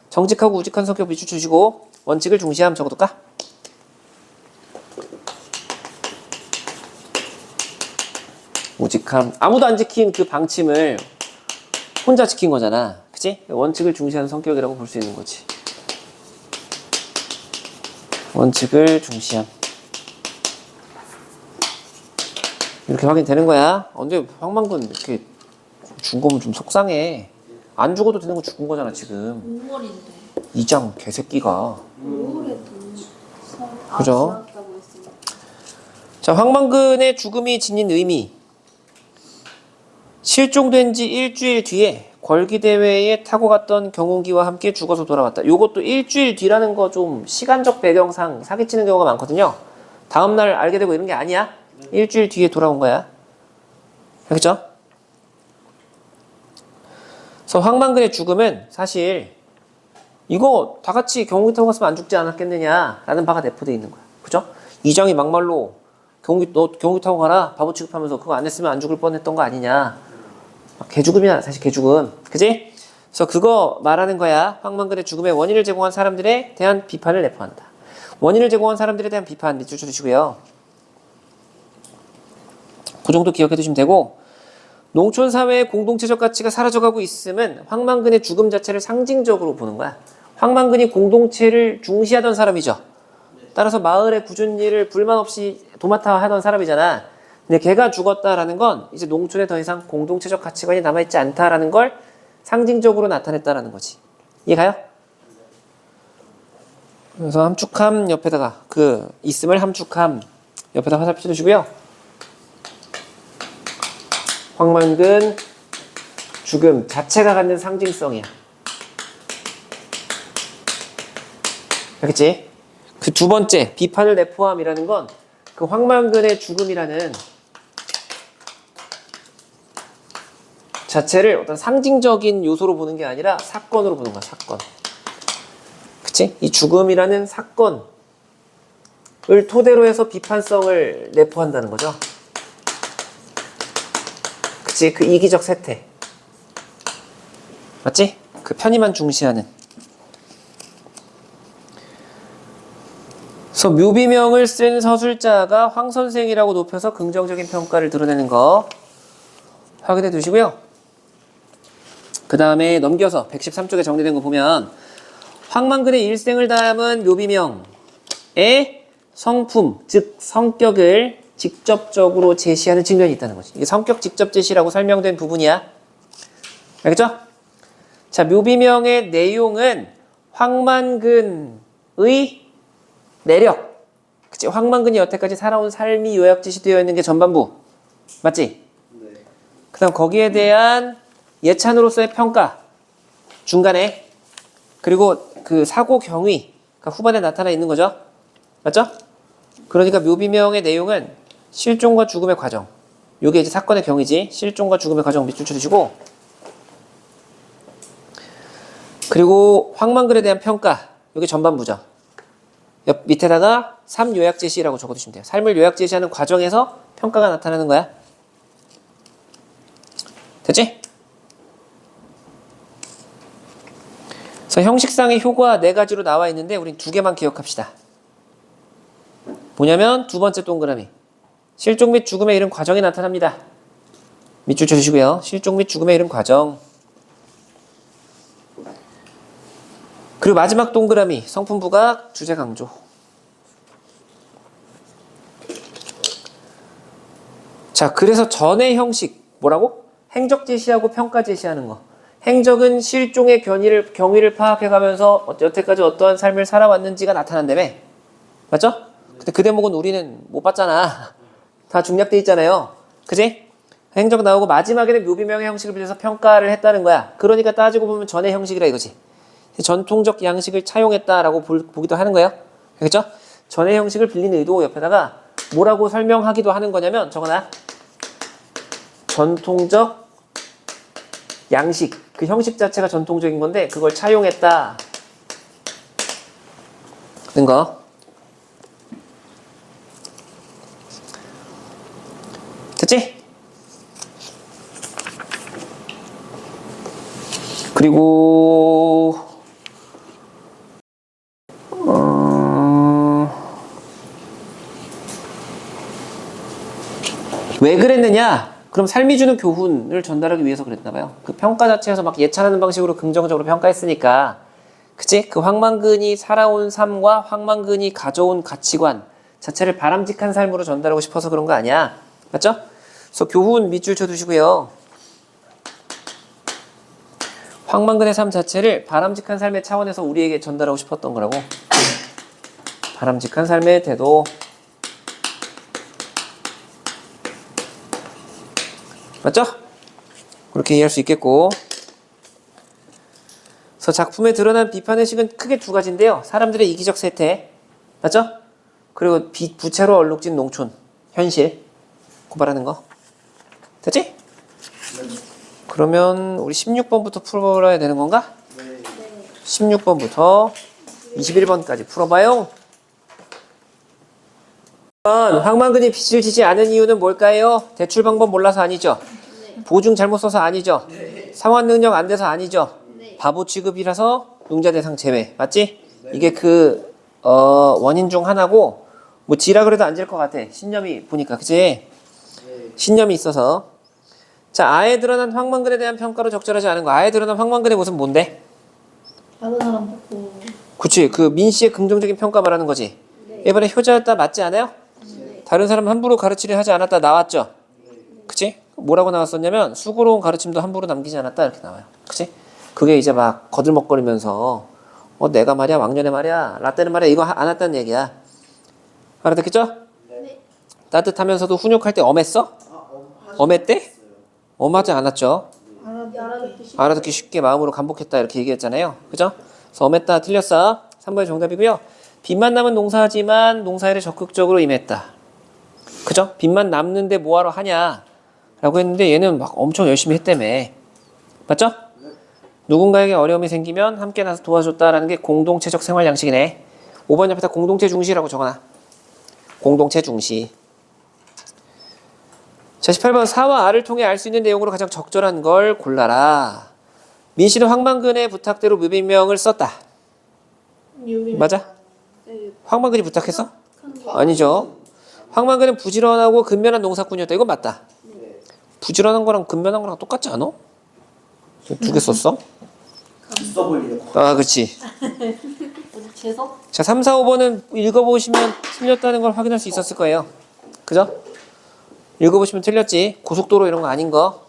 정직하고 우직한 성격 비추 주시고 원칙을 중시함 적어둘까? 우직함. 아무도 안 지킨 그 방침을 혼자 지킨 거잖아. 그치? 원칙을 중시하는 성격이라고 볼 수 있는 거지. 원칙을 중시함. 이렇게 확인되는 거야. 근데 황만군 이렇게 준 거면 좀 속상해. 안 죽어도 되는 거 죽은 거잖아 지금. 5월인데. 이장 개새끼가. 5월에도 그죠? 지났다고 했습니다. 자, 황만근의 죽음이 지닌 의미. 실종된 지 일주일 뒤에 걸기대회에 타고 갔던 경운기와 함께 죽어서 돌아왔다. 요것도 일주일 뒤라는 거 좀 시간적 배경상 사기치는 경우가 많거든요. 다음날 알게 되고 이런 게 아니야. 일주일 뒤에 돌아온 거야. 알겠죠? 그래서 황만근의 죽음은 사실 이거 다 같이 경운기 타고 갔으면 안 죽지 않았겠느냐라는 바가 내포되어 있는 거야. 그죠? 이장이 막말로 너 경운기 타고 가라 바보 취급하면서 그거 안 했으면 안 죽을 뻔했던 거 아니냐. 개죽음이야 사실 개죽음. 그지? 그래서 그거 말하는 거야. 황만근의 죽음의 원인을 제공한 사람들에 대한 비판을 내포한다. 원인을 제공한 사람들에 대한 비판 밑줄 쳐주시고요. 그 정도 기억해 두시면 되고, 농촌 사회의 공동체적 가치가 사라져가고 있음은 황만근의 죽음 자체를 상징적으로 보는 거야. 황만근이 공동체를 중시하던 사람이죠. 따라서 마을의 굳은 일을 불만 없이 도맡아 하던 사람이잖아. 근데 걔가 죽었다라는 건 이제 농촌에 더 이상 공동체적 가치관이 남아있지 않다라는 걸 상징적으로 나타냈다라는 거지. 이해가요? 그래서 함축함 옆에다가 그 있음을 함축함 옆에다 화살표 쳐주시고요. 황만근 죽음 자체가 갖는 상징성이야. 알겠지? 그 두 번째 비판을 내포함이라는 건 그 황만근의 죽음이라는 자체를 어떤 상징적인 요소로 보는 게 아니라 사건으로 보는 거야. 사건. 그치? 이 죽음이라는 사건을 토대로 해서 비판성을 내포한다는 거죠. 그치? 그 이기적 세태. 맞지? 그 편의만 중시하는. 그래서 묘비명을 쓴 서술자가 황 선생이라고 높여서 긍정적인 평가를 드러내는 거 확인해 두시고요. 그 다음에 넘겨서 113쪽에 정리된 거 보면 황만근의 일생을 담은 묘비명의 성품, 즉 성격을 직접적으로 제시하는 측면이 있다는 거지. 이게 성격 직접 제시라고 설명된 부분이야. 알겠죠? 자, 묘비명의 내용은 황만근의 내력. 그치? 황만근이 여태까지 살아온 삶이 요약 제시되어 있는 게 전반부. 맞지? 네. 그 다음 거기에 대한 예찬으로서의 평가. 중간에. 그리고 그 사고 경위가 후반에 나타나 있는 거죠. 맞죠? 그러니까 묘비명의 내용은 실종과 죽음의 과정. 요게 이제 사건의 경위지. 실종과 죽음의 과정 밑줄 쳐주시고. 그리고 황만근에 대한 평가. 요게 전반부죠. 옆 밑에다가 삶 요약 제시라고 적어두시면 돼요. 삶을 요약 제시하는 과정에서 평가가 나타나는 거야. 됐지? 그래서 형식상의 효과 4가지로 나와 있는데 우린 2개만 기억합시다. 뭐냐면 두 번째 동그라미. 실종 및 죽음에 이른 과정이 나타납니다. 밑줄 쳐주시고요. 실종 및 죽음에 이른 과정. 그리고 마지막 동그라미. 성품 부각, 주제 강조. 자, 그래서 전의 형식. 뭐라고? 행적 제시하고 평가 제시하는 거. 행적은 실종의 경위를 파악해가면서 여태까지 어떠한 삶을 살아왔는지가 나타난다며. 맞죠? 근데 그 대목은 우리는 못 봤잖아. 다 중략돼 있잖아요. 그지? 행적 나오고 마지막에는 묘비명의 형식을 빌려서 평가를 했다는 거야. 그러니까 따지고 보면 전의 형식이라 이거지. 전통적 양식을 차용했다라고 보기도 하는 거예요. 알겠죠? 전의 형식을 빌린 의도 옆에다가 뭐라고 설명하기도 하는 거냐면 적어놔. 전통적 양식. 그 형식 자체가 전통적인 건데 그걸 차용했다. 는 거. 됐지? 그리고 왜 그랬느냐? 그럼 삶이 주는 교훈을 전달하기 위해서 그랬나 봐요. 그 평가 자체에서 막 예찬하는 방식으로 긍정적으로 평가했으니까. 그치? 그 황만근이 살아온 삶과 황만근이 가져온 가치관 자체를 바람직한 삶으로 전달하고 싶어서 그런 거 아니야. 맞죠? 그래서 교훈 밑줄 쳐두시고요. 황만근의 삶 자체를 바람직한 삶의 차원에서 우리에게 전달하고 싶었던 거라고. 바람직한 삶의 태도. 맞죠? 그렇게 이해할 수 있겠고. 그래서 작품에 드러난 비판의식은 크게 2가지인데요. 사람들의 이기적 세태. 맞죠? 그리고 부채로 얼룩진 농촌. 현실. 고발하는 거. 됐지? 그러면 우리 16번부터 풀어야 되는 건가? 네. 16번부터 21번까지 풀어봐요. 황만근이 빚을 지지 않은 이유는 뭘까요? 대출 방법 몰라서 아니죠? 네. 보증 잘못 써서 아니죠? 상환 능력 안 돼서 아니죠? 네. 바보 취급이라서 융자 대상 제외. 맞지? 이게 원인 중 하나고, 뭐 지라 그래도 안 질 것 같아. 신념이 보니까. 그치? 신념이 있어서. 자, 아에 드러난 황만근에 대한 평가로 적절하지 않은 거. 아에 드러난 황만근의 모습은 뭔데? 다른 사람 보고 그치? 그 민씨의 긍정적인 평가 말하는 거지. 네. 이번에 효자였다 맞지 않아요? 네. 다른 사람 함부로 가르치려 하지 않았다 나왔죠? 그치? 뭐라고 나왔었냐면 수고로운 가르침도 함부로 남기지 않았다 이렇게 나와요. 그치? 그게 이제 막 거들먹거리면서 내가 말이야 왕년에 말이야 라떼는 말이야 이거 안 했다는 얘기야. 알아듣겠죠? 네. 따뜻하면서도 훈육할 때 엄했어? 엄했대? 엄하지 않았죠? 알아듣기 쉽게. 알아듣기 쉽게 마음으로 감복했다 이렇게 얘기했잖아요. 그죠? 그래서 엄했다 틀렸어. 3번이 정답이고요. 빚만 남은 농사지만 농사일에 적극적으로 임했다. 그죠? 빚만 남는데 뭐하러 하냐 라고 했는데 얘는 막 엄청 열심히 했다며. 맞죠? 누군가에게 어려움이 생기면 함께 나서 도와줬다라는 게 공동체적 생활 양식이네. 5번 옆에다 공동체 중시라고 적어놔. 공동체 중시. 자, 18번 사와 아를 통해 알 수 있는 내용으로 가장 적절한 걸 골라라. 민 씨는 황만근의 부탁대로 묘비명을 썼다. 유비 맞아? 네. 황만근이 부탁했어? 큰 거. 아니죠. 황만근은 부지런하고 근면한 농사꾼이었다. 이건 맞다. 부지런한 거랑 근면한 거랑 똑같지 않아? 두 개 썼어? 아, 그렇지. 어디 재석? 자, 3, 4, 5번은 읽어보시면 틀렸다는 걸 확인할 수 있었을 거예요. 그죠? 읽어보시면 틀렸지. 고속도로 이런 거 아닌 거.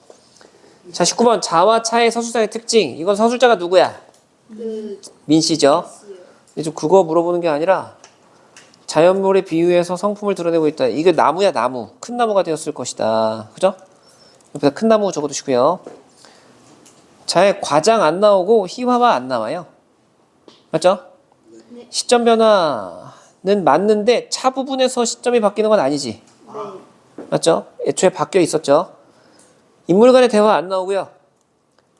자, 19번 자와 차의 서술사의 특징. 이건 서술자가 누구야? 그 민 씨죠. S요. 근데 좀 그거 물어보는 게 아니라 자연물에 비유해서 성품을 드러내고 있다. 이게 나무야 나무. 큰 나무가 되었을 것이다. 그죠? 옆에다 큰 나무 적어두시고요. 자의 과장 안 나오고 희화화 안 나와요. 맞죠? 네. 시점 변화는 맞는데 차 부분에서 시점이 바뀌는 건 아니지. 네. 맞죠? 애초에 바뀌어 있었죠. 인물 간의 대화 안 나오고요.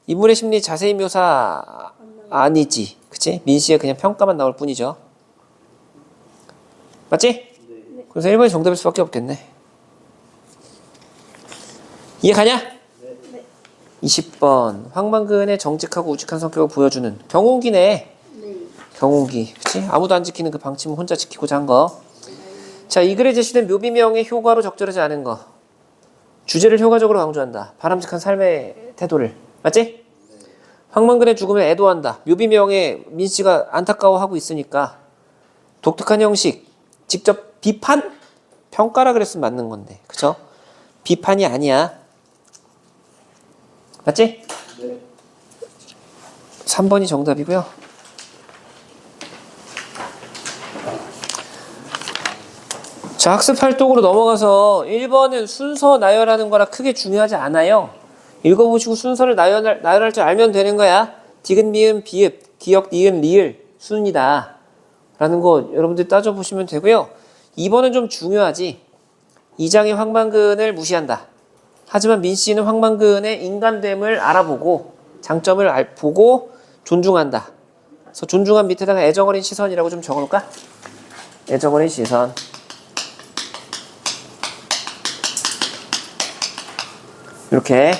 인물의 심리 자세히 묘사 아니지. 그치? 민 씨의 그냥 평가만 나올 뿐이죠. 맞지? 그래서 1번이 정답일 수밖에 없겠네. 이해 가냐? 네. 20번 황만근의 정직하고 우직한 성격을 보여주는 경운기네. 네. 경운기. 그치? 아무도 안 지키는 그 방침을 혼자 지키고자 한 거. 자, 이 글에 제시된 묘비명의 효과로 적절하지 않은 거. 주제를 효과적으로 강조한다. 바람직한 삶의 태도를. 맞지? 황만근의 죽음에 애도한다. 묘비명에 민씨가 안타까워하고 있으니까 독특한 형식. 직접 비판? 평가라 그랬으면 맞는 건데. 그쵸? 비판이 아니야. 맞지? 3번이 정답이고요. 자, 학습 활동으로 넘어가서 1번은 순서 나열하는 거라 크게 중요하지 않아요. 읽어보시고 순서를 나열할 줄 알면 되는 거야. 디귿, 미음, 비읍, 기역, 니은, 리을, 순이다. 라는 거 여러분들 따져보시면 되고요. 2번은 좀 중요하지. 2장의 황만근을 무시한다. 하지만 민 씨는 황만근의 인간됨을 알아보고 장점을 보고 존중한다. 그래서 존중한 밑에다가 애정어린 시선이라고 좀 적어놓을까? 애정어린 시선. 이렇게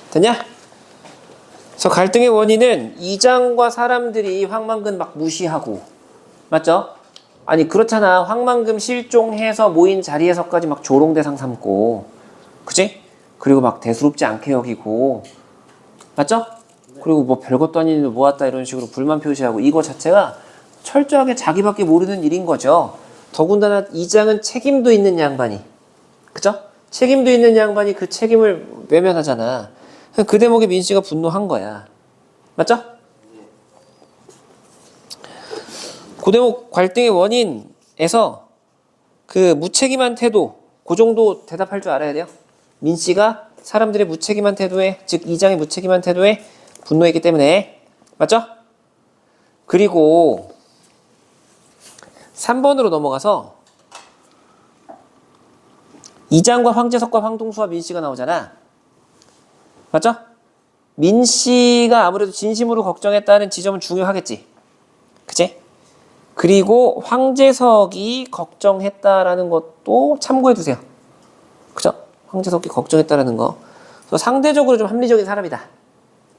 됐냐? 그래서 갈등의 원인은 이장과 사람들이 황만근 막 무시하고 맞죠? 아니 그렇잖아. 황만금 실종해서 모인 자리에서까지 막 조롱대상 삼고 그치? 그리고 막 대수롭지 않게 여기고 맞죠? 그리고 뭐 별것도 아닌 일 모았다 이런 식으로 불만 표시하고 이거 자체가 철저하게 자기밖에 모르는 일인 거죠. 더군다나 이장은 책임도 있는 양반이 그죠? 책임도 있는 양반이 그 책임을 외면하잖아. 그 대목에 민 씨가 분노한 거야. 맞죠? 그 대목 갈등의 원인에서 그 무책임한 태도, 그 정도 대답할 줄 알아야 돼요. 민 씨가 사람들의 무책임한 태도에, 즉 이장의 무책임한 태도에 분노했기 때문에. 맞죠? 그리고 3번으로 넘어가서 이장과 황재석과 황동수와 민 씨가 나오잖아. 맞죠? 민 씨가 아무래도 진심으로 걱정했다는 지점은 중요하겠지. 그치? 그리고 황재석이 걱정했다라는 것도 참고해 두세요. 그죠? 황재석이 걱정했다라는 거. 그래서 상대적으로 좀 합리적인 사람이다.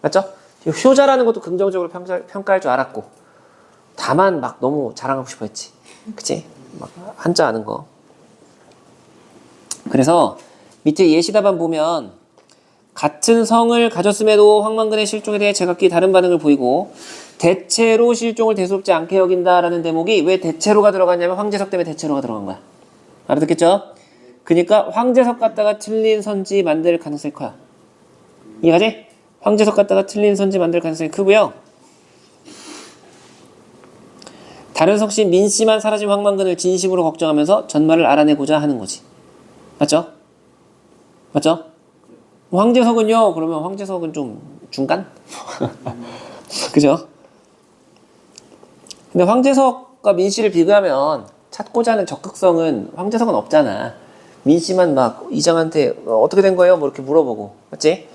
맞죠? 효자라는 것도 긍정적으로 평가할 줄 알았고, 다만 막 너무 자랑하고 싶어 했지. 그치? 막 한자 아는 거. 그래서 밑에 예시답안 보면 같은 성을 가졌음에도 황만근의 실종에 대해 제각기 다른 반응을 보이고 대체로 실종을 대수롭지 않게 여긴다라는 대목이 왜 대체로가 들어갔냐면 황재석 때문에 대체로가 들어간 거야. 알아듣겠죠? 그러니까 황재석 갖다가 틀린 선지 만들 가능성이 커요. 이해가지? 황재석 갖다가 틀린 선지 만들 가능성이 크고요. 다른 석신 민씨만 사라진 황만근을 진심으로 걱정하면서 전말을 알아내고자 하는 거지. 맞죠? 맞죠? 황재석은요? 그러면 황재석은 좀 중간? 그죠? 근데 황재석과 민씨를 비교하면 찾고자 하는 적극성은 황재석은 없잖아. 민씨만 막 이장한테 어떻게 된 거예요? 뭐 이렇게 물어보고. 맞지?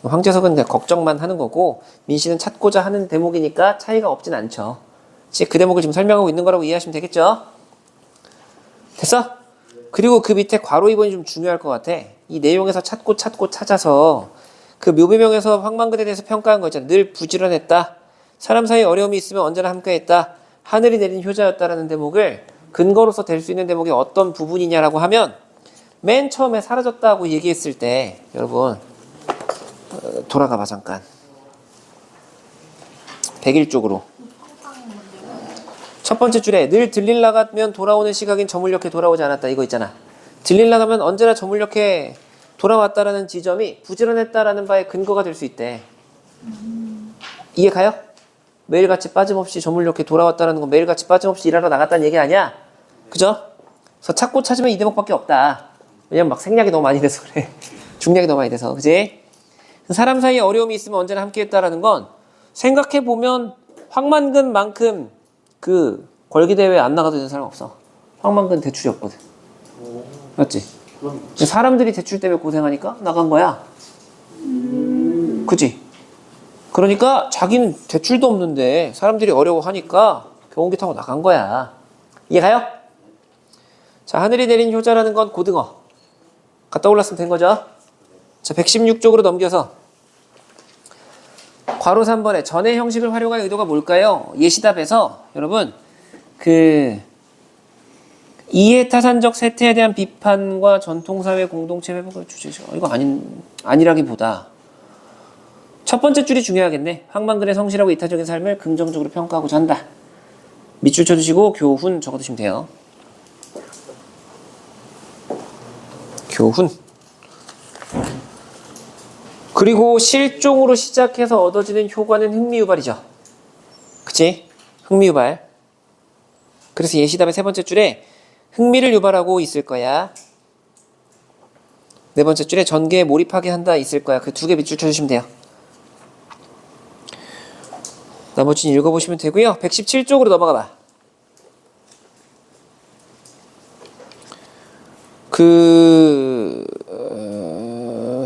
황재석은 그냥 걱정만 하는 거고 민씨는 찾고자 하는 대목이니까 차이가 없진 않죠. 그 대목을 지금 설명하고 있는 거라고 이해하시면 되겠죠? 됐어? 그리고 그 밑에 괄호 2번이 좀 중요할 것 같아. 이 내용에서 찾고 찾아서 그 묘비명에서 황만근에 대해서 평가한 거 있잖아. 늘 부지런했다. 사람 사이 어려움이 있으면 언제나 함께했다. 하늘이 내린 효자였다라는 대목을 근거로서 될 수 있는 대목이 어떤 부분이냐라고 하면 맨 처음에 사라졌다고 얘기했을 때 여러분 돌아가 봐 잠깐. 101쪽으로. 첫 번째 줄에 늘 들릴 나가면 돌아오는 시각인 저물녘에 돌아오지 않았다 이거 있잖아. 들릴 나가면 언제나 저물녘에 돌아왔다라는 지점이 부지런했다라는 바의 근거가 될 수 있대. 이해 가요? 매일같이 빠짐없이 저물녘에 돌아왔다라는 건 매일같이 빠짐없이 일하러 나갔다는 얘기 아니야? 그죠? 그래서 찾고 찾으면 이 대목밖에 없다. 왜냐면 막 생략이 너무 많이 돼서 그래. 중략이 너무 많이 돼서. 그지? 사람 사이에 어려움이 있으면 언제나 함께했다라는 건 생각해보면 황만근만큼 그 걸기대회에 안 나가도 되는 사람 없어. 황만근 대출이 없거든. 맞지? 사람들이 대출 때문에 고생하니까 나간 거야. 그치? 그러니까 자기는 대출도 없는데 사람들이 어려워하니까 경운기 타고 나간 거야. 이해가요? 자, 하늘이 내린 효자라는 건 고등어. 갔다 올랐으면 된 거죠? 자, 116쪽으로 넘겨서 괄호 3번에 전의 형식을 활용할 의도가 뭘까요? 예시답에서 여러분 그 이해타산적 세태에 대한 비판과 전통사회 공동체 회복을 주제죠. 이거 아니라기보다 첫 번째 줄이 중요하겠네. 황만근의 성실하고 이타적인 삶을 긍정적으로 평가하고자 한다. 밑줄 쳐주시고 교훈 적어두시면 돼요. 교훈. 그리고 실종으로 시작해서 얻어지는 효과는 흥미유발이죠. 그치? 흥미유발. 그래서 예시답의 세 번째 줄에 흥미를 유발하고 있을 거야. 네 번째 줄에 전개에 몰입하게 한다 있을 거야. 그 두 개 밑줄 쳐주시면 돼요. 나머지는 읽어보시면 되고요. 117쪽으로 넘어가 봐.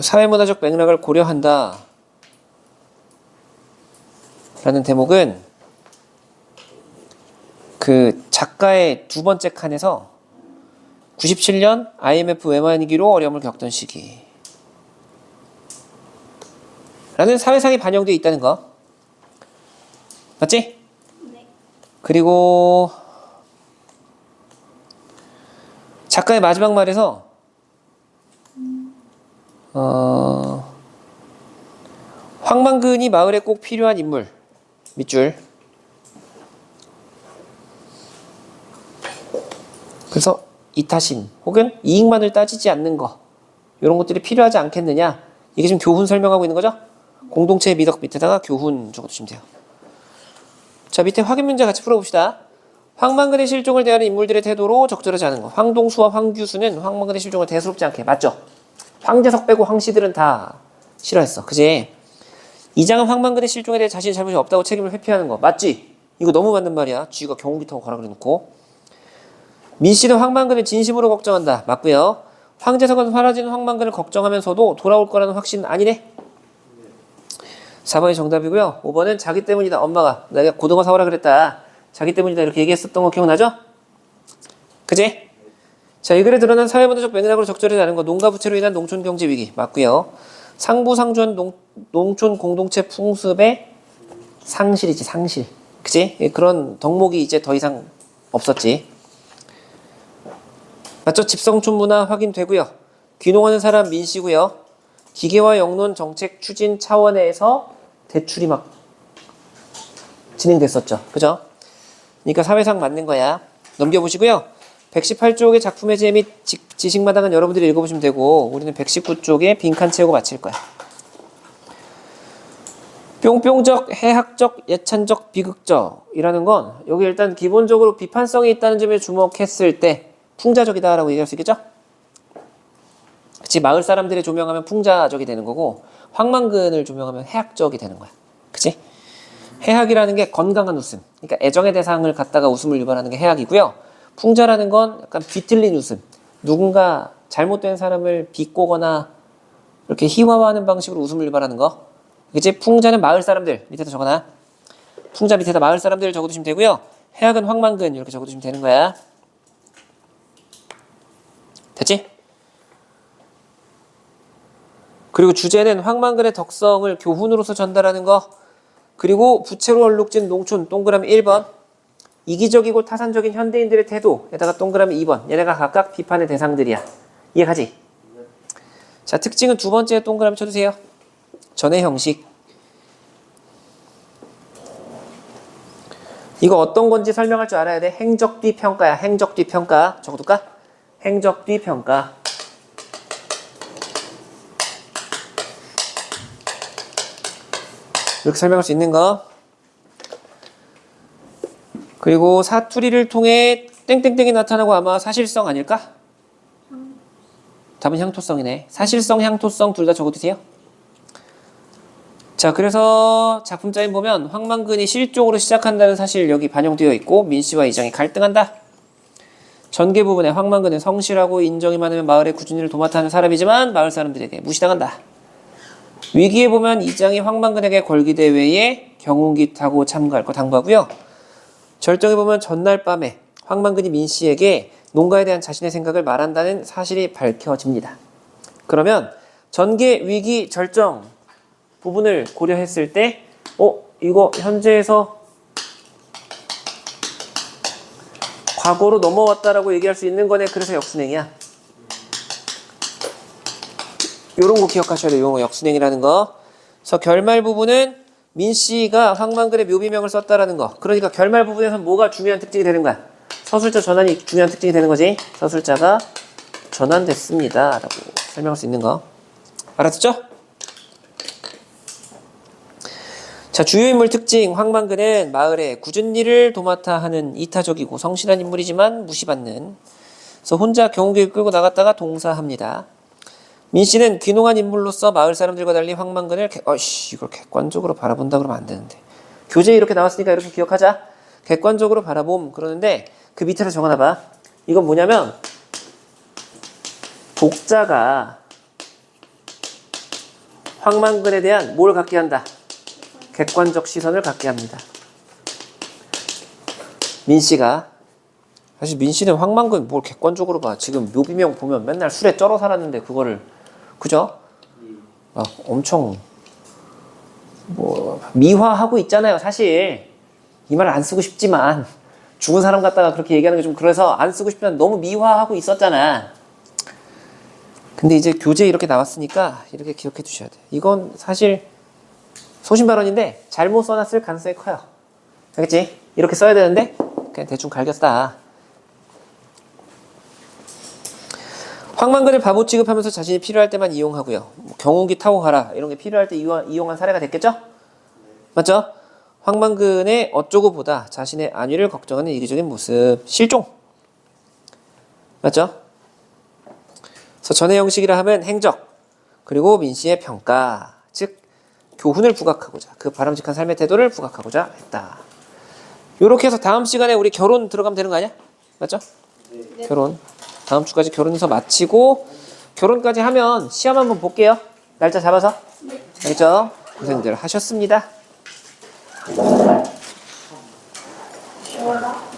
사회문화적 맥락을 고려한다 라는 대목은 그 작가의 두 번째 칸에서 97년 IMF 외환위기로 어려움을 겪던 시기 라는 사회상이 반영되어 있다는 거 맞지? 네. 그리고 작가의 마지막 말에서 황만근이 마을에 꼭 필요한 인물 밑줄 그래서 이타심 혹은 이익만을 따지지 않는 거 이런 것들이 필요하지 않겠느냐 이게 지금 교훈 설명하고 있는 거죠? 공동체의 미덕 밑에다가 교훈 적어두시면 돼요. 자 밑에 확인 문제 같이 풀어봅시다. 황만근의 실종을 대하는 인물들의 태도로 적절하지 않은 거. 황동수와 황규수는 황만근의 실종을 대수롭지 않게 맞죠? 황재석 빼고 황씨들은 다 싫어했어. 그지? 이장은 황만근의 실종에 대해 자신의 잘못이 없다고 책임을 회피하는 거 맞지? 이거 너무 맞는 말이야. 쥐가 경운기 타고 가라 그래놓고. 민씨는 황만근을 진심으로 걱정한다. 맞고요. 황재석은 사라진 황만근을 걱정하면서도 돌아올 거라는 확신은 아니네. 4번이 정답이고요. 5번은 자기 때문이다. 엄마가 내가 고등어 사오라 그랬다. 자기 때문이다. 이렇게 얘기했었던 거 기억나죠? 그지? 자, 이 글에 드러난 사회문화적 맥락으로 적절히 다른 거 농가 부채로 인한 농촌 경제 위기 맞고요. 상부상조한 농촌 공동체 풍습의 상실이지, 상실. 그치? 그런 덕목이 이제 더 이상 없었지. 맞죠? 집성촌 문화 확인되고요. 귀농하는 사람 민씨고요. 기계화 영농 정책 추진 차원에서 대출이 막 진행됐었죠. 그죠? 그러니까 사회상 맞는 거야. 넘겨보시고요. 118쪽의 작품의 재 및 지식마당은 여러분들이 읽어보시면 되고 우리는 119쪽에 빈칸 채우고 마칠 거야. 뿅뿅적, 해학적, 예찬적, 비극적이라는 건 여기 일단 기본적으로 비판성이 있다는 점에 주목했을 때 풍자적이다라고 얘기할 수 있겠죠? 그치? 마을 사람들이 조명하면 풍자적이 되는 거고 황만근을 조명하면 해학적이 되는 거야. 그치? 해학이라는 게 건강한 웃음. 그러니까 애정의 대상을 갖다가 웃음을 유발하는 게 해학이고요. 풍자라는 건 약간 비틀린 웃음. 누군가 잘못된 사람을 비꼬거나 이렇게 희화화하는 방식으로 웃음을 유발하는 거. 그치? 풍자는 마을 사람들. 밑에다 적어놔. 풍자 밑에다 마을 사람들 적어두시면 되고요. 해학은 황만근 이렇게 적어두시면 되는 거야. 됐지? 그리고 주제는 황만근의 덕성을 교훈으로서 전달하는 거. 그리고 부채로 얼룩진 농촌 동그라미 1번. 이기적이고 타산적인 현대인들의 태도에다가 동그라미 2번. 얘네가 각각 비판의 대상들이야. 이해가지? 자, 특징은 두 번째 동그라미 쳐주세요. 전의 형식. 이거 어떤 건지 설명할 줄 알아야 돼. 행적뒤 평가야. 행적뒤 평가. 적어둘까? 행적뒤 평가. 이렇게 설명할 수 있는 거. 그리고 사투리를 통해 땡땡땡이 나타나고 아마 사실성 아닐까? 답은 향토성이네. 사실성, 향토성 둘 다 적어두세요. 자, 그래서 작품 짜임 보면 황만근이 실종으로 시작한다는 사실 여기 반영되어 있고 민씨와 이장이 갈등한다. 전개 부분에 황만근은 성실하고 인정이 많으면 마을의 꾸준히를 도맡아 하는 사람이지만 마을 사람들에게 무시당한다. 위기에 보면 이장이 황만근에게 걸기대회에 경운기 타고 참가할 거 당부하고요. 절정에 보면 전날 밤에 황만근이 민씨에게 농가에 대한 자신의 생각을 말한다는 사실이 밝혀집니다. 그러면 전개, 위기, 절정 부분을 고려했을 때 이거 현재에서 과거로 넘어왔다라고 얘기할 수 있는 거네. 그래서 역순행이야. 요런 거 기억하셔야 돼요. 요런 거 역순행이라는 거. 그래서 결말 부분은 민씨가 황만근의 묘비명을 썼다라는 거. 그러니까 결말 부분에서 뭐가 중요한 특징이 되는 거야? 서술자 전환이 중요한 특징이 되는 거지. 서술자가 전환됐습니다 라고 설명할 수 있는 거. 알았죠? 자, 주요 인물 특징. 황만근은 마을에 굳은 일을 도맡아 하는 이타적이고 성실한 인물이지만 무시받는. 그래서 혼자 경운기를 끌고 나갔다가 동사합니다. 민씨는 귀농한 인물로서 마을 사람들과 달리 황만근을 이걸 객관적으로 바라본다 그러면 안 되는데. 교재에 이렇게 나왔으니까 이렇게 기억하자. 객관적으로 바라봄 그러는데 그 밑에다 적어놔봐. 이건 뭐냐면 독자가 황만근에 대한 뭘 갖게 한다? 객관적 시선을 갖게 합니다. 민씨가 사실 민씨는 황만근 뭘 객관적으로 봐. 지금 묘비명 보면 맨날 술에 쩔어 살았는데 그거를 그죠? 엄청 미화하고 있잖아요. 사실 이 말을 안 쓰고 싶지만 죽은 사람 갖다가 그렇게 얘기하는 게 좀 그래서 안 쓰고 싶지만 너무 미화하고 있었잖아. 근데 이제 교재에 이렇게 나왔으니까 이렇게 기억해 두셔야 돼. 이건 사실 소신 발언인데 잘못 써놨을 가능성이 커요. 알겠지? 이렇게 써야 되는데 그냥 대충 갈겼다. 황만근을 바보 취급하면서 자신이 필요할 때만 이용하고요. 경운기 타고 가라 이런 게 필요할 때 이용한 사례가 됐겠죠? 맞죠? 황만근의 어쩌고 보다 자신의 안위를 걱정하는 이기적인 모습. 실종. 맞죠? 그래서 전의 형식이라 하면 행적. 그리고 민씨의 평가. 즉 교훈을 부각하고자 그 바람직한 삶의 태도를 부각하고자 했다. 요렇게 해서 다음 시간에 우리 결혼 들어가면 되는 거 아니야? 맞죠? 네. 결혼. 다음 주까지 결혼해서 마치고 결혼까지 하면 시험 한번 볼게요. 날짜 잡아서. 네. 알겠죠? 고생들 하셨습니다. 시원하다.